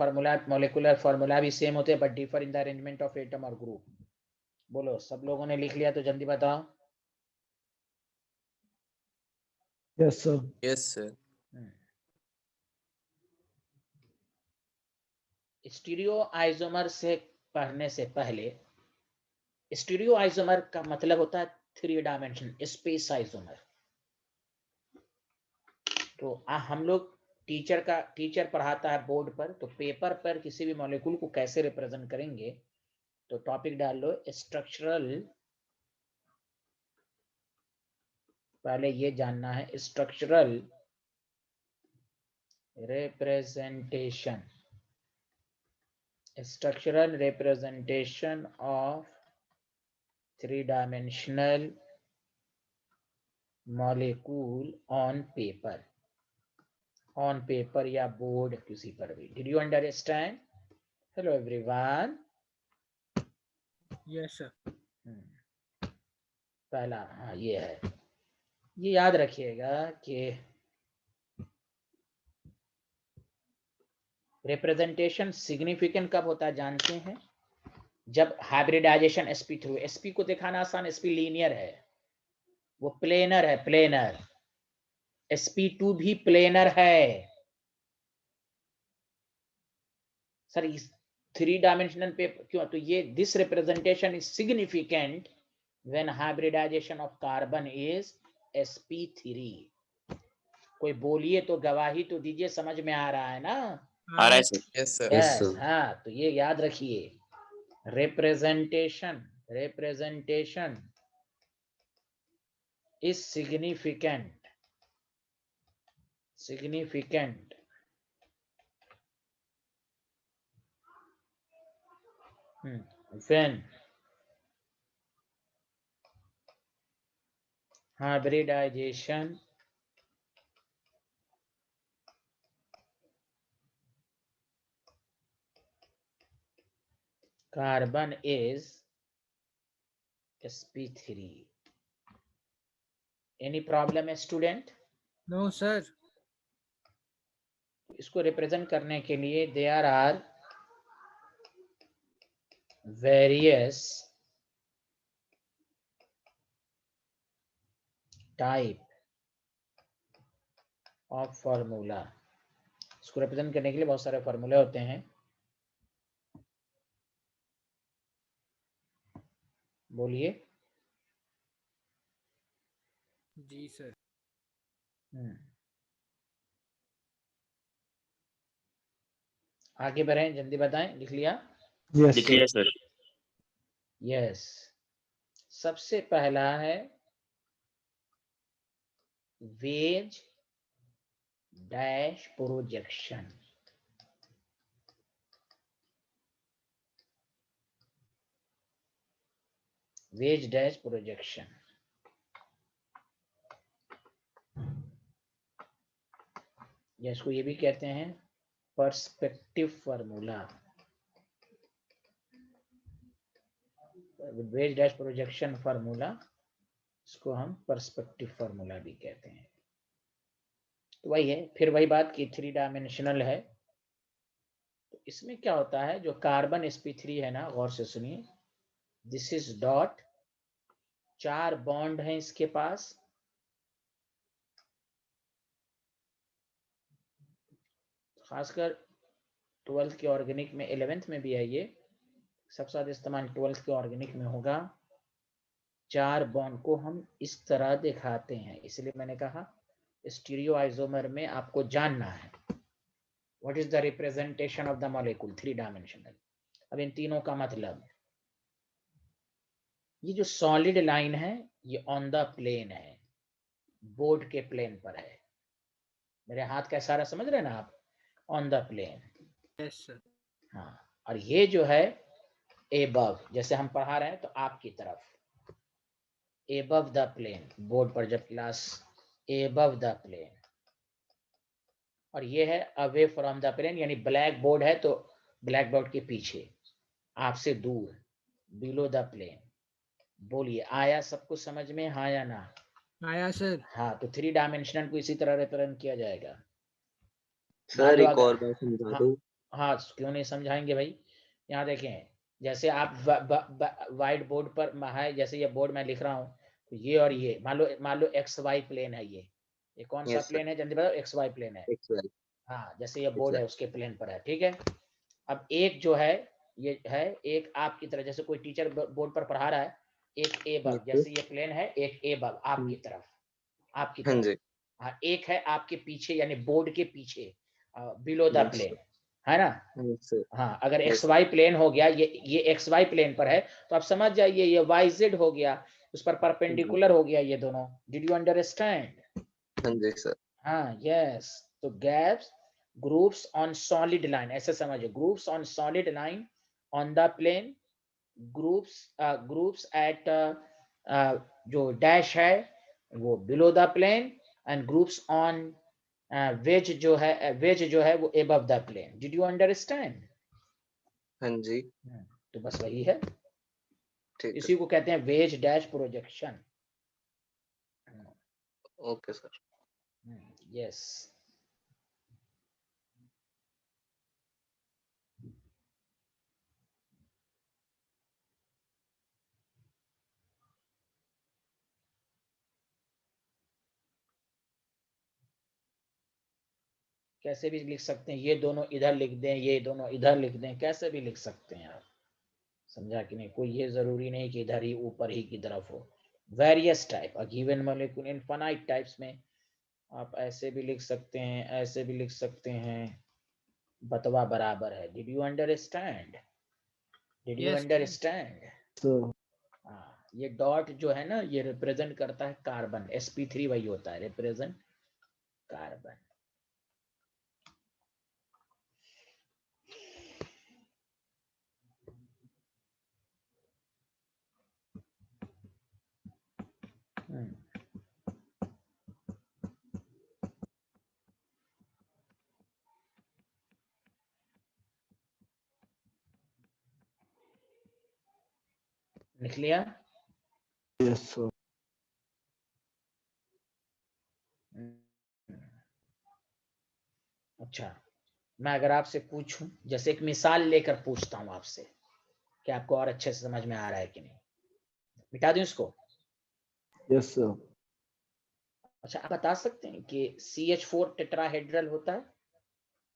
फार्मूला भी सेम होते हैं, but differ in the arrangement of atom और ग्रुप। बोलो, सब लोगों ने लिख लिया तो जल्दी बताओ। Yes, sir. Yes sir. Stereo isomer से पढ़ने से पहले, स्टीरियो आइसोमर का मतलब होता है 3 डायमेंशन स्पेस आइसोमर। तो हम लोग टीचर पढ़ाता है बोर्ड पर, तो पेपर पर किसी भी मॉलिक्यूल को कैसे रिप्रेजेंट करेंगे, तो टॉपिक डाल लो स्ट्रक्चरल, पहले ये जानना है structural representation, structural representation of 3-dimensional molecule on paper या बोर्ड किसी पर भी। Did you understand? Hello everyone. Yes, sir. पहला हाँ ये है, ये याद रखिएगा कि रिप्रेजेंटेशन सिग्निफिकेंट कब होता है जानते हैं? जब हाइब्रिडाइजेशन sp थ्रू, sp को दिखाना आसान, sp लीनियर है, वो प्लेनर है, प्लेनर। sp2 भी प्लेनर है सर। इस 3-dimensional पे क्यों? तो ये this representation is significant when hybridization of carbon is sp3। कोई बोलिए तो, गवाही तो दीजिए, समझ में आ रहा है ना? आ रहा है सर। Yes sir. यस हाँ, तो ये याद रखिए, representation is significant when hybridization carbon is sp3। any problem student? No, sir. इसको रिप्रेजेंट करने के लिए there are various type of formula. इसको रिप्रेजेंट करने के लिए बहुत सारे फार्मूले होते हैं। बोलिए। जी सर। आगे बढ़ें, जल्दी बताएं। लिख लिया? Yes, लिख sir. लिया सर। यस। सबसे पहला है veg dash projection. Veg dash projection. या इसको ये भी कहते हैं perspective formula. Veg dash projection formula, इसको हम पर्सपेक्टिव फार्मूला भी कहते हैं। तो वही है, फिर वही बात कि 3 डायमेंशनल है। तो इसमें क्या होता है, जो कार्बन sp3 है ना, गौर से सुनिए, दिस इज डॉट, 4 बॉन्ड हैं इसके पास, खासकर 12th के ऑर्गेनिक में, 11th में भी है ये, सबसे ज्यादा इस्तेमाल 12th के ऑर्गेनिक में होगा। 4 बॉन्ड को हम इस तरह दिखाते हैं, इसलिए मैंने कहा स्टीरियो आइसोमर में आपको जानना है what is the representation of the molecule 3 dimensional. अब इन तीनों का मतलब, ये जो सॉलिड लाइन है ये ऑन द प्लेन है, बोर्ड के प्लेन पर है। मेरे हाथ का इशारा समझ रहे हैं ना आप, on the plane. Yes sir. हाँ, और ये जो है एबव, जैसे हम पढ़ा रहे हैं तो आपकी तरफ, एबव द प्लेन, बोर्ड पर जब क्लास, एबव द प्लेन। और ये है अवे फ्रॉम द प्लेन, यानी ब्लैक बोर्ड है तो ब्लैक बोर्ड के पीछे, आपसे दूर, बिलो द प्लेन। बोलिए, आया सबको समझ में, हाँ या ना? आया सर। हाँ, तो 3 डायमेंशनल को इसी तरह रिप्रेजेंट किया जाएगा। मान सर लो एक अगर, और बार समझा हाँ, दूं? हाँ क्यों नहीं समझाएंगे भाई। यहाँ देखें, जैसे आप व्हाइट बोर्ड पर है, जैसे ये बोर्ड मैं लिख रहा हूँ, तो ये और ये, मान लो एक्स वाई प्लेन है, ये कौन सा यस सर। प्लेन है जल्दी बताओ? एक्स वाई प्लेन है। एक्सएल। हाँ, जैसे ये बोर्ड है एक्सएल। उसके प्लेन पर है, ठीक है। अब एक जो है, ये है एक आपकी तरह, जैसे कोई टीचर बोर्ड पर पढ़ा रहा है, एक ए बग, जैसे ये प्लेन है, एक ए बग आपकी तरफ, आपकी हाँ तरफ। जी। हाँ, एक है आपके पीछे, यानी बोर्ड के पीछे, बिलो द यस प्लेन, है ना? सर। हाँ, अगर एक्स यस वाई प्लेन हो गया, ये एक्स वाई प्लेन पर है, तो आप समझ जाइए ये वाई जेड हो गया, उस पर परपेंडिकुलर हो गया ये दोनों। Did you understand? हाँ जी सर। हाँ, यस। तो gaps, groups on solid line, ऐसे समझिए, groups on solid line on the plane, groups at जो डैश है वो below the plane, and groups on wedge जो है वो above the plane. Did you understand? हाँ जी। तो बस वही है, ठीक है। इसी को कहते हैं veg dash projection. Okay sir. Yes. कैसे भी लिख सकते हैं, ये दोनों इधर लिख दें, ये दोनों इधर लिख दें, कैसे भी लिख सकते हैं आप, समझा कि नहीं? कोई ये जरूरी नहीं कि इधर ही ऊपर ही की तरफ हो। Various type, a given molecule infinite types में आप ऐसे भी लिख सकते हैं, ऐसे भी लिख सकते हैं, बतवा बराबर है। Did you understand? Did you yes understand? So, हाँ, ये डॉट जो है ना, ये रिप्रेजेंट करता है कार्बन, sp3 वही होता है, रिप्रेजेंट कार्बन। लिख लिया? yes, sir. अच्छा, मैं अगर आपसे पूछूं, जैसे एक मिसाल लेकर पूछता हूं आपसे, कि आपको और अच्छे से समझ में आ रहा है कि नहीं? मिटा दूं इसको? Yes, sir. अच्छा, आप बता सकते हैं कि CH4 टेट्राहेड्रल होता है?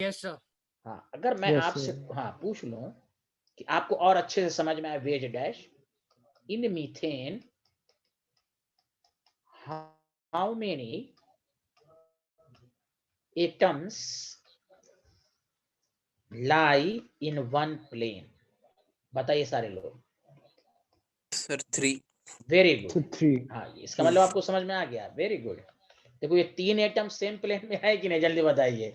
Yes sir. हाँ, अगर मैं Yes, आपसे sir. हाँ पूछ लूं कि आपको और अच्छे से समझ में आए, veg dash, in methane how many atoms lie in one plane? बताइए सारे लोग। Sir 3 very So good. 3. हाँ, इसका मतलब आपको समझ में आ गया। Very good. देखो ये 3 एटम सेम प्लेन में है कि नहीं, जल्दी बताइए।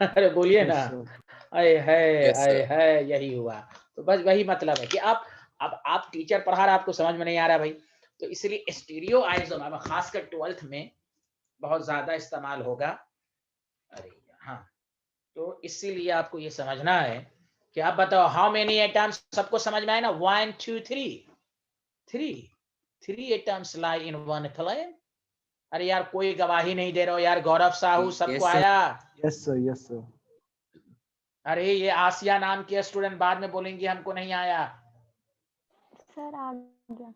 अरे बोलिए Yes, ना। sir. अरे है, Yes, अरे sir. है, यही हुआ। तो बस वही मतलब है कि आप टीचर पढ़ा रहा, आपको समझ में नहीं आ रहा भाई, तो इसलिए स्टीरियो आइसोम अब खासकर 12th में बहुत ज्यादा इस्तेमाल होगा। अरे हाँ, तो इसीलिए आपको ये समझना है कि आप बताओ हाउ मेनी एटम्स, सबको समझ में आए ना? 1 2 3 atoms lie in one plane. अरे यार कोई गवाही नहीं दे रहे हो यार। गौरव साहू सबको Yes, sir. आया? Yes, sir. Yes, sir. अरे ये आसिया नाम के स्टूडेंट बाद में बोलेंगे हमको नहीं आया। सर आ गया।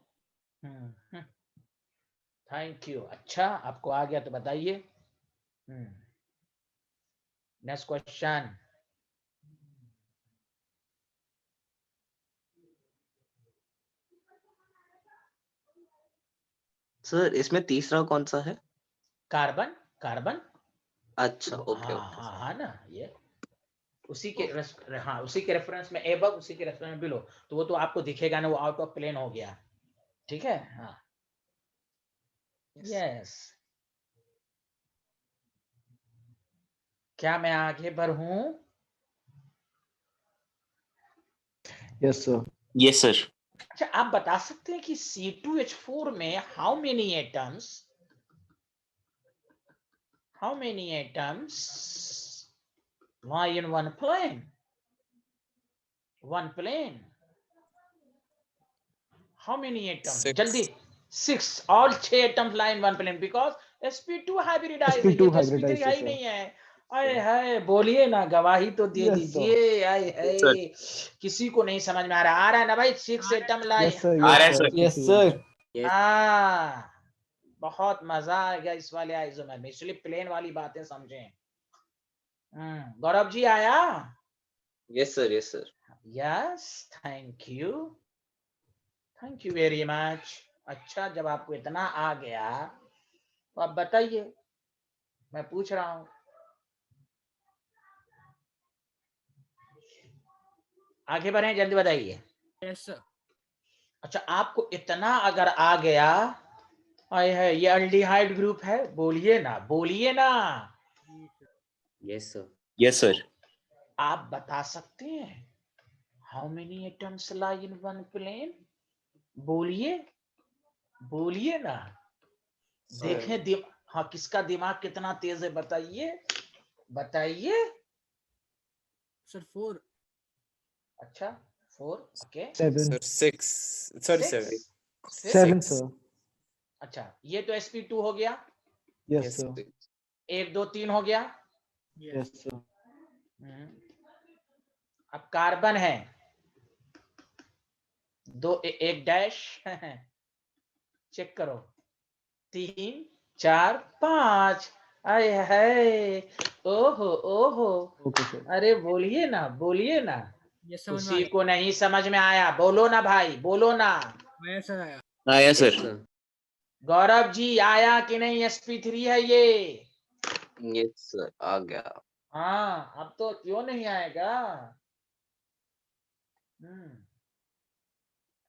Thank you. अच्छा आपको आ गया तो बताइए। Next question. सर इसमें तीसरा कौन सा है? कार्बन। कार्बन। अच्छा, ओके हाँ ओके। हाँ हाँ ना, ये उसी के हाँ उसी के रेफरेंस में एबव, उसी के रेफरेंस में बिलो, तो वो तो आपको दिखेगा ना, वो आउट ऑफ प्लेन हो गया। ठीक है। हाँ यस। क्या मैं आगे बढ़ूं? Yes, sir. Yes, sir. अच्छा आप बता सकते हैं कि C2H4 में how many atoms lie in one plane? How many atoms? 6. जल्दी। 6। all 6 atoms lie in one plane because sp2 hybridized है, sp2 ये तो sp3 hybridized है है, ही sir. नहीं है। आए हाय, बोलिए ना, गवाही तो दे Yes, दीजिए। आए Yes, sir. हाय, किसी को नहीं समझ में आ रहा है ना भाई? 6 एटम लाई। Yes, sir. आ रहा है, Yes, sir. sir. Yes, sir. हाँ, बहुत मजा आएगा इस वाले आइसोमर में, इसलिए प्लेन वाली बातें समझें। गौरव जी आया? Yes sir, yes sir. Yes, thank you very much. अच्छा जब आपको इतना आ गया तो आप बताइए, मैं पूछ रहा हूं। आगे बढ़े, जल्दी बताइए। Yes, sir. अच्छा आपको इतना अगर आ गया, आए है ये अल्डिहाइड ग्रुप है, बोलिए ना, बोलिए ना। Yes, sir. Yes, sir. आप बता सकते हैं how many atoms lie in one plane? बोलिए, बोलिए ना। देखें हाँ किसका दिमाग कितना तेज है, बताइए, बताइए। Sir 4. अच्छा 4, ओके। 7. Sir 6. Sorry, 6। 7, sir. अच्छा ये तो sp2 हो गया। Yes, Yes, sir. 1 2 3 हो गया। Yes, sir. अब कार्बन है, 2 1 डैश चेक करो, 3 4 5। आए है, ओहो ओहो। Okay, sir. अरे बोलिए ना, बोलिए ना। Yes, समझ में किसी आया। को नहीं समझ में आया, बोलो ना भाई, बोलो ना। आया सर, आया। आया, sir. गौरव जी आया कि नहीं? sp3 है ये। यस सर, आ गया। हाँ अब तो क्यों नहीं आएगा?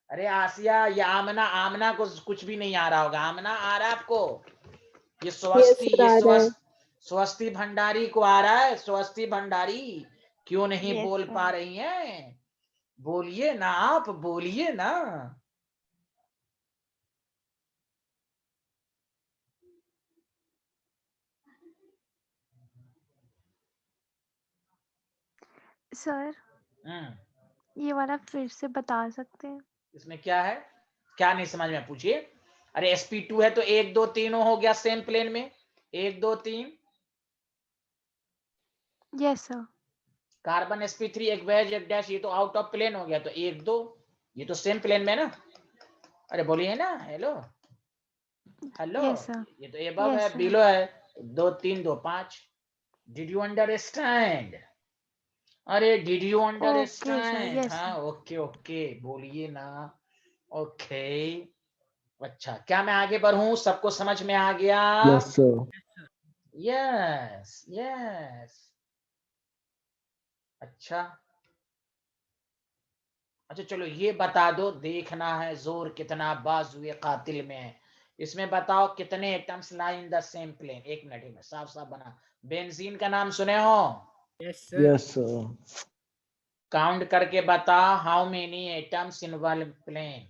अरे आसिया, ये आमना, आमना को कुछ भी नहीं आ रहा होगा। आमना आ रहा है आपको? ये स्वस्ति भंडारी को आ रहा है? स्वस्ति भंडारी क्यों नहीं Yes, बोल sir. पा रही हैं? बोलिए ना, आप बोलिए ना। सर हम्म ये वाला फिर से बता सकते हैं? इसमें क्या है? क्या नहीं समझ में, पूछिए। अरे sp2 है तो 1 2 3 हो गया सेम प्लेन में, 1 2 3। Yes sir. कार्बन sp3 एक वेज एक डैश, ये तो आउट ऑफ प्लेन हो गया, तो 1 2, ये तो सेम प्लेन में ना। अरे बोलिए ना, हेलो हेलो। Yes sir. ये तो एबव है, यस सर। बिलो है, 2 3 2 5। Did you understand? अरे did you okay sir. Understand? Yes हाँ सर। ओके ओके, बोलिए ना। ओके। अच्छा क्या मैं आगे बढ़ूं? सबको समझ में आ गया? Yes, sir. Yes yes. अच्छा अच्छा, चलो ये बता दो, देखना है जोर कितना बाजुए कातिल में है। इसमें बताओ कितने atoms lie in the same plane. एक मिनट में साफ साफ बना। बेंजीन का नाम सुने हो? Yes, sir. Yes, sir. Count करके बता, how many atoms in one plane.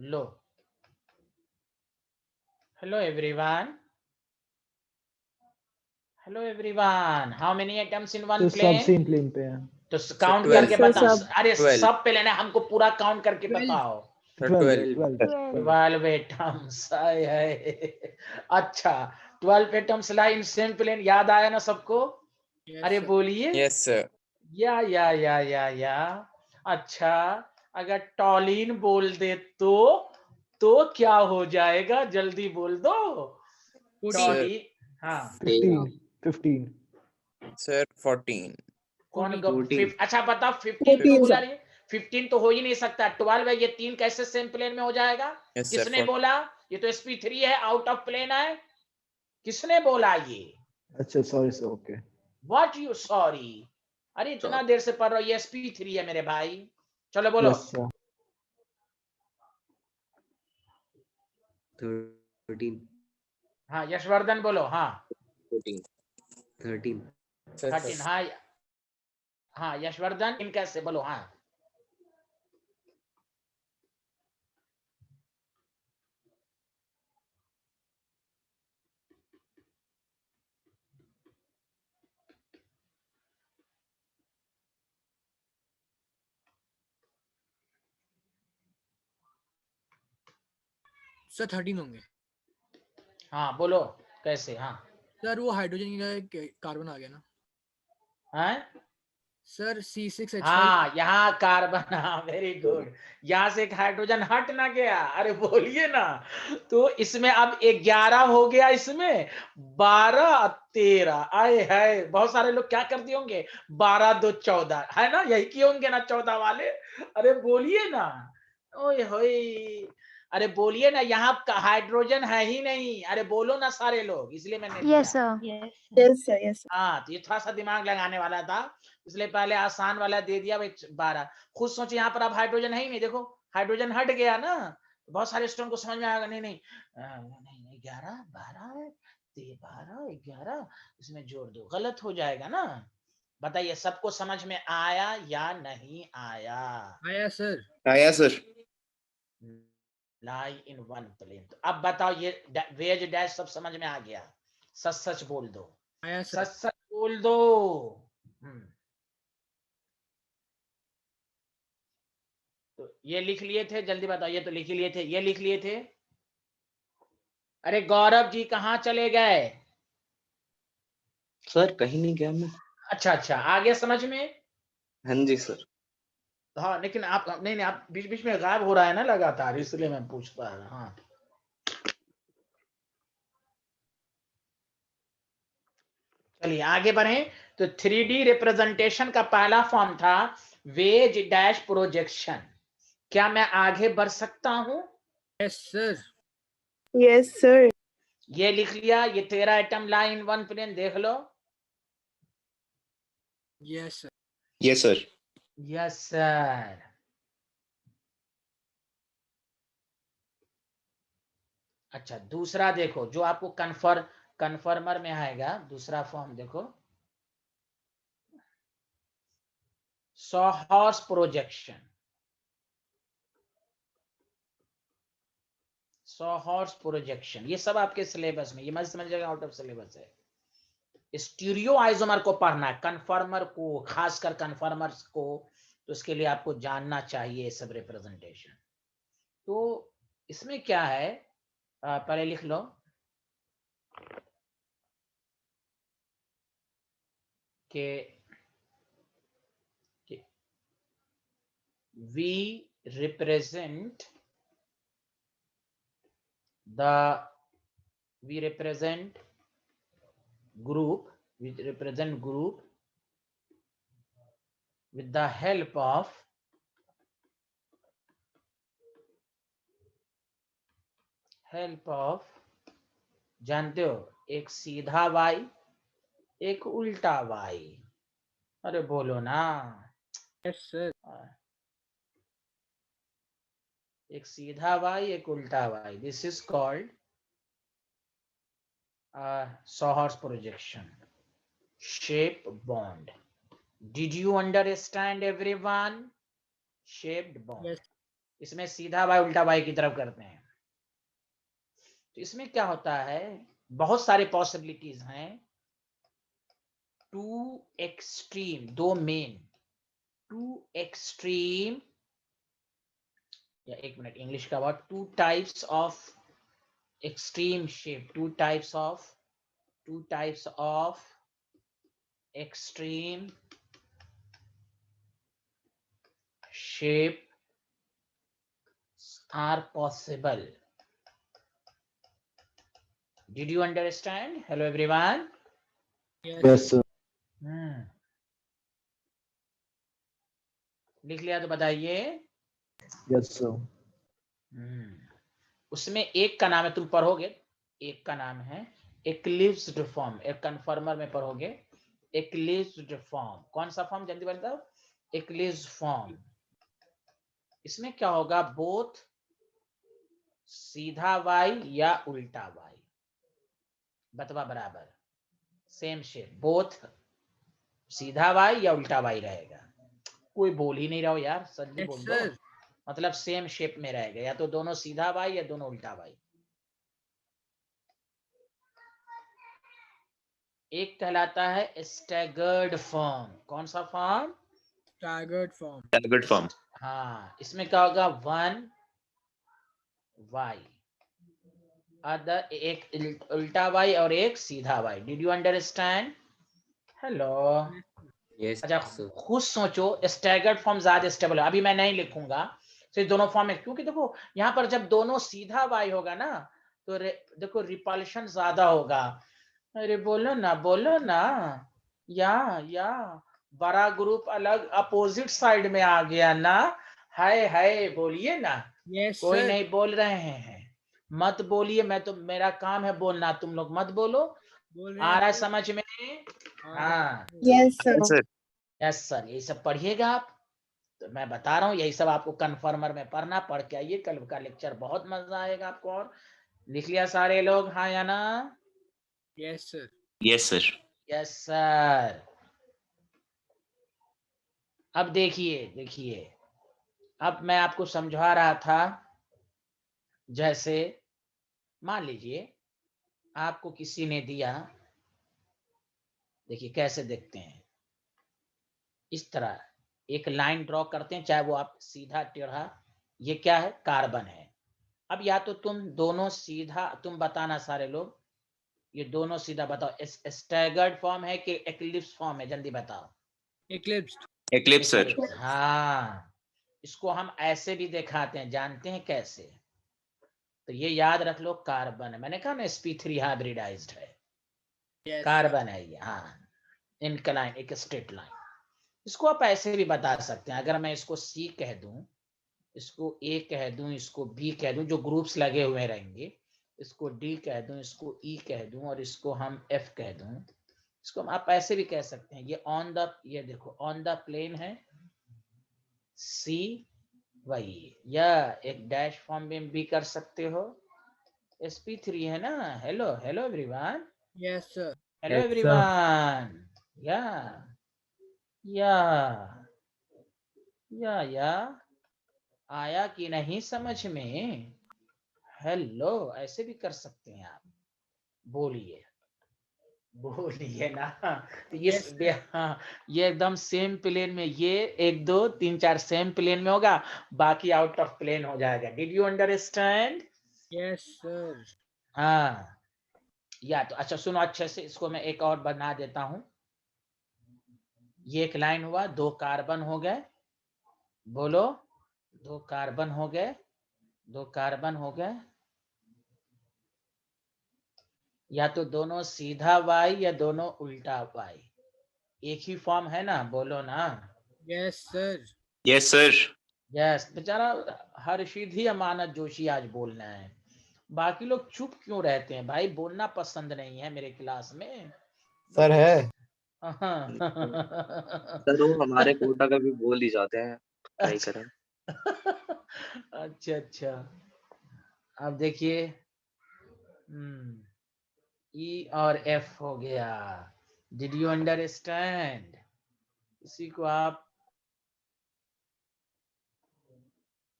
लो, hello everyone, hello everyone, how many atoms in one तो सब प्लेन? सेम प्लेन पे हैं। तो काउंट 12. करके बता। सब। अरे 12. सब पे लेना, हमको पूरा काउंट करके 12. बताओ। 12, 12. 12 एटम्स है। अच्छा, 12 atoms lie in same plane. याद आया ना सबको? Yes, अरे sir. बोलिए। Yes, sir. या। अच्छा, अगर टॉलिन बोल दे तो क्या हो जाएगा? जल्दी बोल दो। 14. टॉलिन, हाँ 15, 15. Sir, 14. कौन 14. अच्छा बताओ, 15 क्यों 14 बोला? सर। नहीं, 15 तो हो ही नहीं सकता। 12 है, ये 3 कैसे सेम प्लेन में हो जाएगा? Yes, sir. किसने बोला? ये तो sp3 है, आउट ऑफ प्लेन है। किसने बोला ये? अच्छा, sorry sir, okay. What you sorry? अरे इतना देर से पढ़ रहा हूं, ये sp3 है मेरे भाई। चलो बोलो। Yes sir. 13. हाँ यशवर्धन बोलो। हाँ 14. 13. 13। हाँ हाँ यशवर्धन, इन कैसे बोलो? हाँ सर 13 होंगे। हाँ बोलो कैसे? हाँ सर वो हाइड्रोजन का कार्बन आ गया ना हैं? Sir, C6H5। हाँ यहाँ कार्बन। हाँ वेरी गुड। यहाँ से एक हाइड्रोजन हट ना गया। अरे बोलिए ना। तो इसमें अब 11 हो गया, इसमें 12 13। आए है, बहुत सारे लोग क्या करते होंगे, 12 2 14 है ना, यही किए होंगे ना 14 वाले। अरे बोलिए ना। ओए होए, अरे बोलिए ना, यहाँ का हाइड्रोजन है ही नहीं। अरे बोलो ना सारे लोग, इसलिए मैंने दिया। Yes, sir. Yes sir, yes sir. हाँ तो ये थोड़ा सा दिमाग लगाने वाला था, इसलिए पहले आसान वाला दे दिया भाई 12। खुद सोचे यहाँ पर अब हाइड्रोजन है ही नहीं, देखो हाइड्रोजन हट गया ना। बहुत सारे स्टूडेंट को समझ में आएगा, नहीं नहीं नहीं 11 12 है, 12 11 इसमें जोड़ दो, गलत हो जाएगा ना। बताइए सबको समझ में आया या नहीं आया? आया सर। आया sir. Lie in one plane. तो अब बताओ, ये वेज डैश सब समझ में आ गया? सच सच बोल दो, आया सर। सच सच बोल दो। तो ये लिख लिए थे, जल्दी बताओ। ये तो लिख ही लिए थे, ये लिख लिए थे। अरे गौरव जी कहाँ चले गए? सर कहीं नहीं गया मैं। अच्छा अच्छा, आ गया समझ में। हाँ जी सर। हाँ लेकिन आप नहीं नहीं, आप बीच बीच में गायब हो रहा है ना लगातार, इसलिए मैं पूछता है। हाँ चलिए आगे बढ़े। तो 3D रिप्रेजेंटेशन का पहला फॉर्म था वेज डैश प्रोजेक्शन। क्या मैं आगे बढ़ सकता हूं? Yes sir. Yes sir. ये लिख लिया, ये 13 आइटम लाइन वन प्लेन, देख लो। Yes sir. Yes, sir. Yes sir. अच्छा दूसरा देखो, जो आपको कन्फर्मर में आएगा, दूसरा फॉर्म देखो, सॉहॉर्स प्रोजेक्शन। सॉहॉर्स प्रोजेक्शन ये सब आपके सिलेबस में, ये मत समझिएगा आउट ऑफ सिलेबस है। स्टीरियो आइसोमर को पढ़ना है, कन्फर्मर को, खासकर कन्फर्मर्स को, तो इसके लिए आपको जानना चाहिए सब रिप्रेजेंटेशन। तो इसमें क्या है, पहले लिख लो कि we represent group, we represent group with the help of जानते हो, एक सीधा y, एक उल्टा y। अरे बोलो ना। Yes, sir. एक सीधा y, एक उल्टा y। This is called Sohor's projection, shape bond. Did you understand everyone? Shaped bond. Yes. इसमें सीधा y उल्टा y की तरफ करते हैं। तो इसमें क्या होता है, बहुत सारे पॉसिबिलिटीज हैं। टू एक्सट्रीम, दो मेन, टू एक्सट्रीम, या एक मिनट, इंग्लिश का word, two types of extreme shape, two types of extreme shape are possible. Did you understand? Hello everyone. Yes, sir. लिख लिया तो बताइए। Yes, sir. उसमें एक का नाम है, तुम पढ़ोगे, एक का नाम है एक्लिप्स्ड फॉर्म, एक कन्फर्मर में पढ़ोगे एक्लिप्स्ड फॉर्म। कौन सा फॉर्म जल्दी बताओ? एक्लिप्स्ड फॉर्म। इसमें क्या होगा, बोथ सीधा y या उल्टा y, बतवा बराबर, सेम शेप, बोथ सीधा y या उल्टा y रहेगा। कोई बोल ही नहीं रहा हो यार, सच्ची Yes, बोल दो। sir. मतलब सेम शेप में रहेगा, या तो दोनों सीधा y या दोनों उल्टा y। एक कहलाता है स्टैगर्ड फॉर्म। कौन सा form? Staggered form. Staggered form. हाँ, इसमें क्या होगा, 1 y, अदर एक उल्टा y और एक सीधा y। Did you understand? Hello. Yes, अच्छा, sir. खुद सोचो, स्टैगर्ड फॉर्म ज्यादा स्टेबल है। अभी मैं नहीं लिखूंगा, सिर्फ दोनों फॉर्म है, क्योंकि देखो यहाँ पर जब दोनों सीधा y होगा ना, तो देखो रिपल्शन ज्यादा होगा। अरे बोलो ना, या बड़ा ग्रुप अलग अपोजिट साइड में आ गया ना। हाय बोलिए ना। Yes, कोई sir. नहीं बोल रहे हैं, मत बोलिए, मैं तो, मेरा काम है बोलना, तुम लोग मत बोलो। बोल आ रहे रहा है हैं, समझ में? हाँ, Yes, sir. Yes, sir. Yes sir, यही सब पढ़िएगा आप। तो मैं बता रहा हूँ, यही सब आपको कन्फर्मर में पढ़ना, पढ़ के आइए, कल का लेक्चर बहुत मजा आएगा आपको। और लिख लिया सारे लोग, हाँ या ना? Yes, sir. Yes, sir. Yes sir. अब देखिए, अब मैं आपको समझा रहा था, जैसे मान लीजिए आपको किसी ने दिया, देखिए कैसे देखते हैं, इस तरह एक लाइन ड्रॉ करते हैं, चाहे वो आप सीधा टेढ़ा, ये क्या है, कार्बन है। अब या तो तुम दोनों सीधा, तुम बताना सारे लोग, ये दोनों सीधा बताओ, स्टैगर्ड फॉर्म है कि एक्लिप्स फॉर्म है, जल्दी बताओ। Eclipsed. Eclipse, sir. हाँ, इसको हम ऐसे भी दिखाते हैं, जानते हैं कैसे? तो ये याद रख लो, कार्बन है, मैंने कहा ना sp3 हाइब्रिडाइज्ड है, Yes, sir. कार्बन है ये। हाँ, इनक्लाइन, एक स्ट्रेट लाइन। इसको आप ऐसे भी बता सकते हैं, अगर मैं इसको C कह दूं, इसको A कह दूं, इसको B कह दूं, जो ग्रुप्स लगे हुए रहेंगे, इसको D कह दूं, इसको E कह दूं, और इसको हम F कह दूं, इसको आप ऐसे भी कह सकते हैं। ये ऑन द, ये देखो ऑन द प्लेन है C, वही, या एक डैश फॉर्म में भी कर सकते हो, sp3 है ना। Hello everyone, Yes, sir. Hello Yes, sir. Everyone, या आया कि नहीं समझ में? हेलो, ऐसे भी कर सकते हैं आप। बोलिए ना। तो ये Yes, sir. हाँ, ये एकदम सेम प्लेन में, ये 1 2 3 4 सेम प्लेन में होगा, बाकी आउट ऑफ प्लेन हो जाएगा। Did you understand? Yes, sir. हाँ, या तो अच्छा सुनो अच्छे से, इसको मैं एक और बना देता हूं। ये एक लाइन हुआ, 2 कार्बन हो गए, बोलो, 2 कार्बन हो गए, 2 कार्बन हो गए, या तो दोनों सीधा y या दोनों उल्टा y, एक ही फॉर्म है ना, बोलो ना। Yes, sir. Yes, sir. Yes, बेचारा हर्षित ही अमानत जोशी आज बोलना है, बाकी लोग चुप क्यों रहते हैं भाई? बोलना पसंद नहीं है मेरे क्लास में? सर है। सर वो हमारे कोटा का भी बोल ही जाते हैं, क्या ही अच्छा। करें। अच्छा अच्छा, अब देखिए ई और एफ हो गया। Did you understand? इसी को आप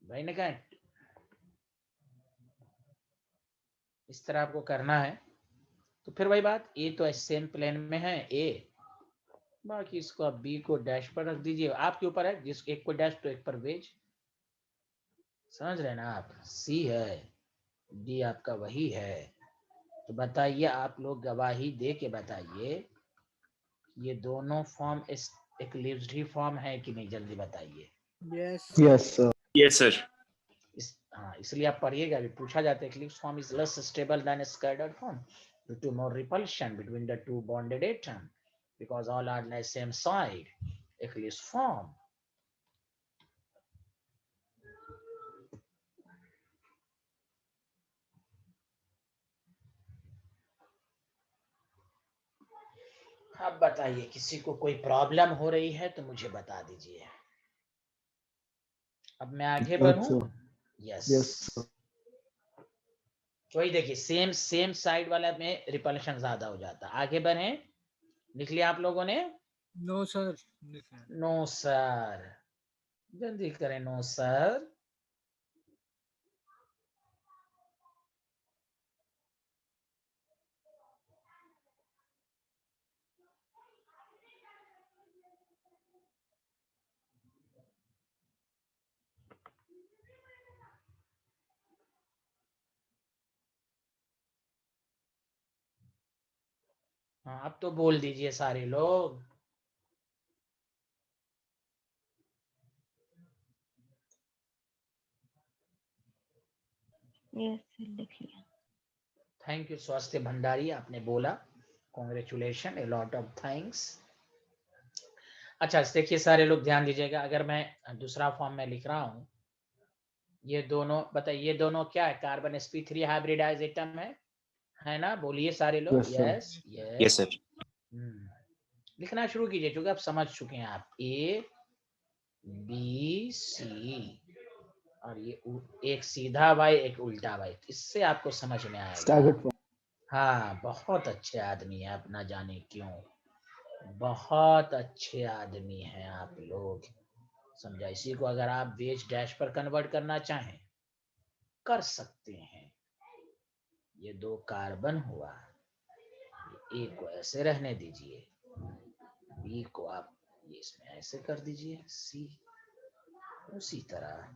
भाई ने कहा इस तरह आपको करना है, तो फिर वही बात, ए तो सेम प्लेन में है ए, बाकी इसको आप बी को डैश पर रख दीजिए, आपके ऊपर है, जिस एक को डैश तो एक पर वेज, समझ रहे ना आप? सी है, डी आपका वही है। तो बताइए, आप लोग गवाही दे के बताइए, ये दोनों फॉर्म एक्लिप्स्ड ही फॉर्म है कि नहीं? जल्दी बताइए। Yes. Yes, sir. Yes, sir. हाँ, इसलिए आप पढ़िएगा, अभी पूछा जाता है eclipse form is less stable then scattered form due to more repulsion between the two bonded atom because all are on the same side. Eclipse form. अब बताइए, किसी को कोई प्रॉब्लम हो रही है तो मुझे बता दीजिए। अब मैं आगे बढ़ूं? यस। Yes. वही देखिए, सेम साइड वाला में रिपल्शन ज्यादा हो जाता। आगे बढ़े, लिख लिया आप लोगों ने? No, sir. नो सर, जल्दी करें। नो सर, हाँ अब तो बोल दीजिए सारे लोग। यस सर, लिख लिया। थैंक यू स्वास्थ्य भंडारी, आपने बोला, congratulation, a lot of thanks. अच्छा देखिए सारे लोग ध्यान दीजिएगा, अगर मैं दूसरा फॉर्म में लिख रहा हूं, ये दोनों बताइए, ये दोनों क्या है? कार्बन sp3 हाइब्रिडाइज एटम है ना? बोलिए सारे लोग। Yes, sir. Yes Yes, sir. लिखना शुरू कीजिए, क्योंकि आप समझ चुके हैं। आप ए बी सी, और ये एक सीधा वाई एक उल्टा वाई, इससे आपको समझ में आएगा। Staggered form. हाँ, बहुत अच्छे आदमी है, आप ना जाने क्यों, बहुत अच्छे आदमी हैं आप लोग, समझा? इसी को अगर आप वेज डैश पर कन्वर्ट करना चाहें कर सकते हैं। ये दो कार्बन हुआ, ए को ऐसे रहने दीजिए, बी को आप ये इसमें ऐसे कर दीजिए, सी उसी तरह।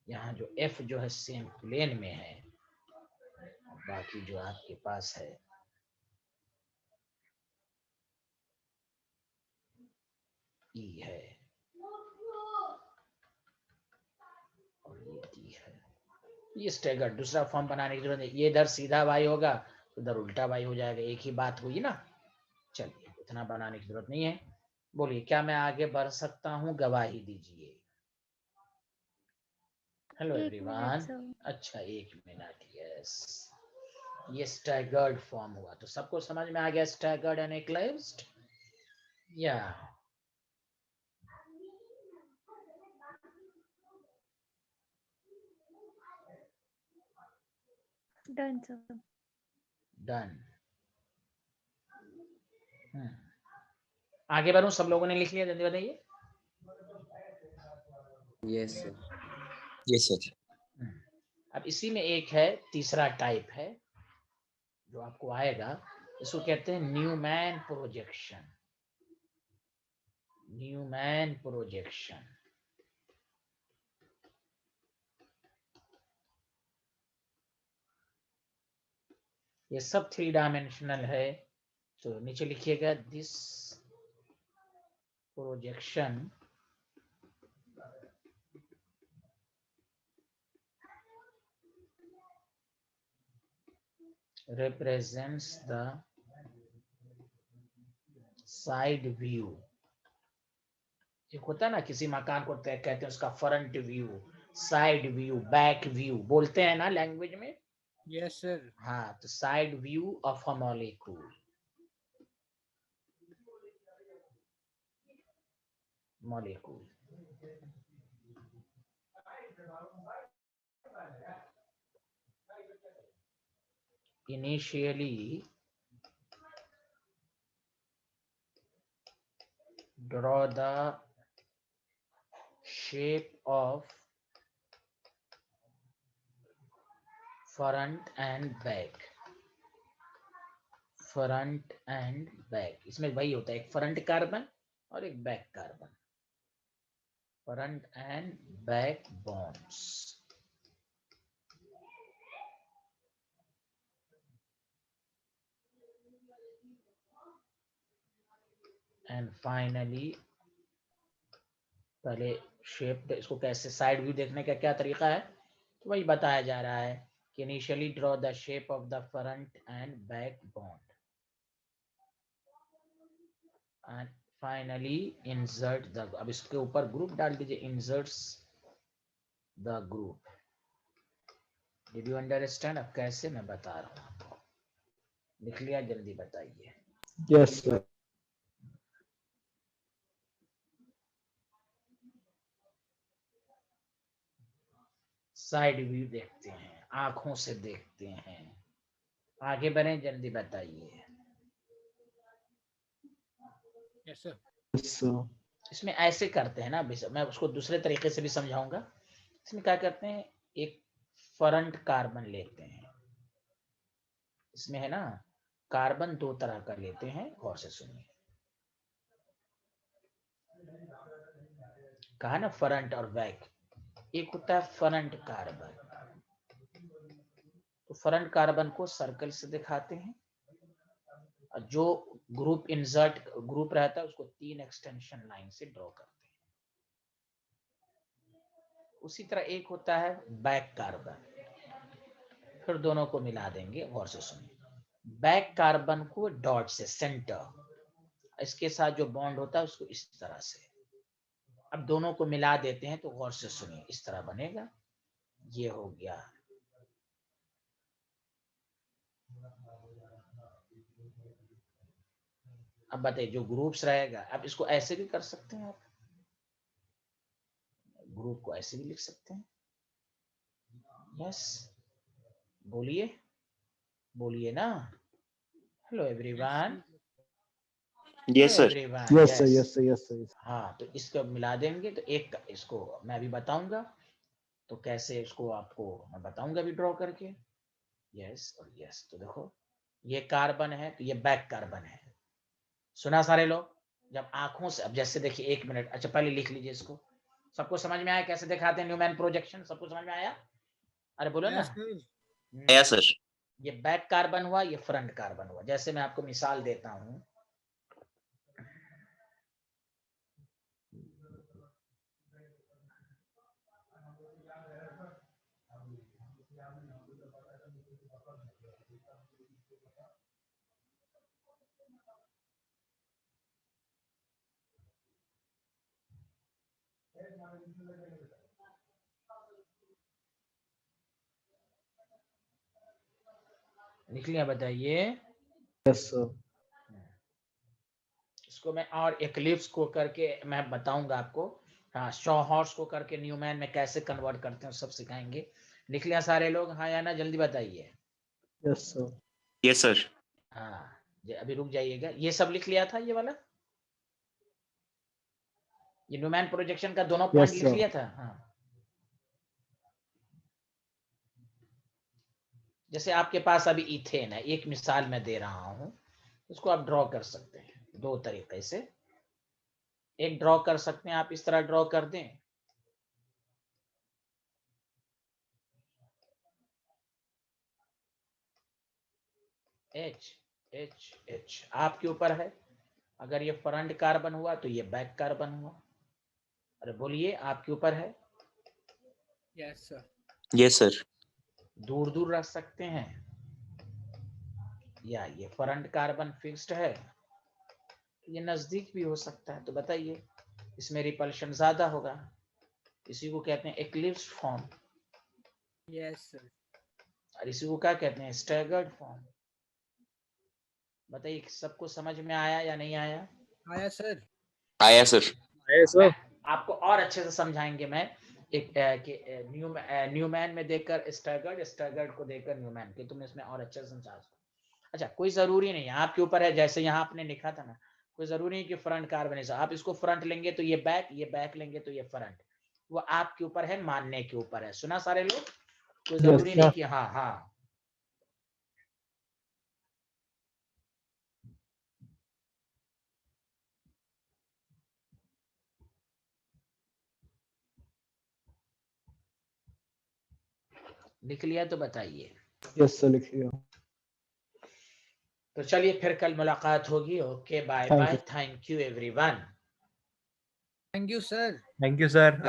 यहाँ जो एफ जो है सेम प्लेन में है, बाकी जो आपके पास है ई है और ये डी है। ये स्टैगर्ड दूसरा फॉर्म बनाने की जरूरत नहीं, ये इधर सीधा वाई होगा तो उधर उल्टा वाई हो जाएगा, एक ही बात हुई ना। चलिए, इतना बनाने की जरूरत नहीं है। बोलिए, क्या मैं आगे बढ़ सकता हूँ? गवाही दीजिए। हेलो एक एवरीवन। Minute sir. अच्छा, एक मिनट। यस, ये स्टैगर्ड फॉर्म हुआ, तो सबको समझ में आ गया स्टैगर्ड एंड एक्लिप्स्ड? या डन सर। डन। आगे बढ़ूं? सब लोगों ने लिख लिया? जल्दी बताइए। Yes, sir. Yes, sir. अब इसी में एक है, तीसरा टाइप है जो आपको आएगा, इसको कहते हैं न्यूमैन प्रोजेक्शन। न्यूमैन प्रोजेक्शन, ये सब 3 डायमेंशनल है। तो नीचे लिखिएगा, this projection represents the side view एक होता है ना किसी मकान को कहते हैं उसका front view, side view, back view बोलते हैं ना लैंग्वेज में। Yes, sir. हाँ, तो side view of a molecule, molecule. Initially draw the shape of front and back, front end back. इसमें वही होता है, एक फ्रंट कार्बन और एक back carbon, front end back bonds. And finally पहले शेप, इसको कैसे साइड व्यू देखने का क्या तरीका है, तो वही बताया जा रहा है कि initially draw the shape of the front end back bond and finally insert the, अब इसके ऊपर ग्रुप डाल दीजिए, inserts the group. Did you understand? अब कैसे मैं बता रहा हूँ आपको, लिख लिया? जल्दी बताइए। Yes, sir. साइड व्यू देखते हैं, आंखों से देखते हैं। आगे बढ़े, जल्दी बताइए। Yes, sir. Yes, sir. इसमें ऐसे करते हैं ना, मैं उसको दूसरे तरीके से भी समझाऊंगा। इसमें क्या करते हैं, एक फ्रंट कार्बन लेते हैं, इसमें है ना कार्बन दो तरह का लेते हैं, गौर से सुनिए। कहा ना फ्रंट और बैक, एक होता है फ्रंट कार्बन, तो फ्रंट कार्बन को सर्कल से दिखाते हैं, और जो ग्रुप इंसर्ट ग्रुप रहता है उसको 3 एक्सटेंशन लाइन से ड्रॉ करते हैं। उसी तरह एक होता है बैक कार्बन, फिर दोनों को मिला देंगे, गौर से सुनिए। बैक कार्बन को डॉट से, सेंटर, इसके साथ जो बॉन्ड होता है उसको इस तरह से, अब दोनों को मिला देते हैं, तो गौर से सुनिए, इस तरह बनेगा। ये हो गया, अब बताइए जो ग्रुप्स रहेगा, अब इसको ऐसे भी कर सकते हैं आप, ग्रुप को ऐसे भी लिख सकते हैं। यस, बोलिए, बोलिए ना। Hello everyone, Yes, sir. Everyone. Yes, sir. Yes, sir. Yes, sir. हाँ, तो इसको मिला देंगे, तो एक इसको मैं भी बताऊंगा, तो कैसे इसको आपको मैं बताऊंगा भी ड्रॉ करके। यस और यस, तो देखो ये कार्बन है, तो ये बैक कार्बन है। सुना सारे लोग? जब आंखों से, अब जैसे देखिए, 1 मिनट, अच्छा पहले लिख लीजिए इसको। सबको समझ में आया कैसे दिखाते हैं न्यूमैन प्रोजेक्शन? सबको समझ में आया? अरे बोलो ना। Yes, sir. Yes, sir. ये बैक कार्बन हुआ, ये फ्रंट कार्बन हुआ। जैसे मैं आपको मिसाल देता हूं, लिख लिया? बताइए। Yes, sir. इसको मैं और एक्लिप्स को करके मैं बताऊंगा आपको। हाँ, शॉ हॉर्स को करके न्यूमैन में कैसे कन्वर्ट करते हैं सब सिखाएंगे। लिख लिया सारे लोग? हाँ या ना, जल्दी बताइए। Yes, sir. Yes, sir. हाँ, अभी रुक जाइएगा। ये सब लिख लिया था, ये वाला, ये न्यूमैन प्रोजेक्शन का दोनों पॉइंट लिख sir. लिया था। हाँ, जैसे आपके पास अभी इथेन है, एक मिसाल मैं दे रहा हूं, उसको आप ड्रॉ कर सकते हैं दो तरीके से। एक ड्रॉ कर सकते हैं आप, इस तरह ड्रॉ कर दें, एच एच एच, आपके ऊपर है। अगर ये फ्रंट कार्बन हुआ तो ये बैक कार्बन हुआ। अरे बोलिए, आपके ऊपर है। Yes, sir. Yes, sir. दूर दूर रख सकते हैं, या ये फ्रंट कार्बन फिक्स्ड है, ये नजदीक भी हो सकता है। तो बताइए इसमें रिपल्शन ज्यादा होगा, इसी को कहते हैं एक्लिप्स फॉर्म, Yes, sir. और इसी को क्या कहते हैं, स्टैगर्ड फॉर्म। बताइए सबको समझ में आया या नहीं आया? आया sir. आया सर। मैं आपको और अच्छे से समझाएंगे। मैं एक न्यूमैन में देखकर स्टैगर्ड, स्टैगर्ड को देखकर न्यूमैन, कि तुम इसमें और अच्छे से समझा सको। अच्छा, कोई जरूरी नहीं, आपके ऊपर है। जैसे यहाँ आपने लिखा था ना, कोई जरूरी नहीं कि फ्रंट कार बने। आप इसको फ्रंट लेंगे तो ये बैक लेंगे तो ये फ्रंट, वो आपके ऊपर है, मानने के ऊपर है। सुना सारे लोग? कोई जरूरी नहीं कि हाँ हाँ। लिख लिया तो बताइए। यस सर, लिख लिया। तो चलिए फिर कल मुलाकात होगी। Okay, bye Thank bye, you. Thank you everyone. Thank you, sir. Thank you sir.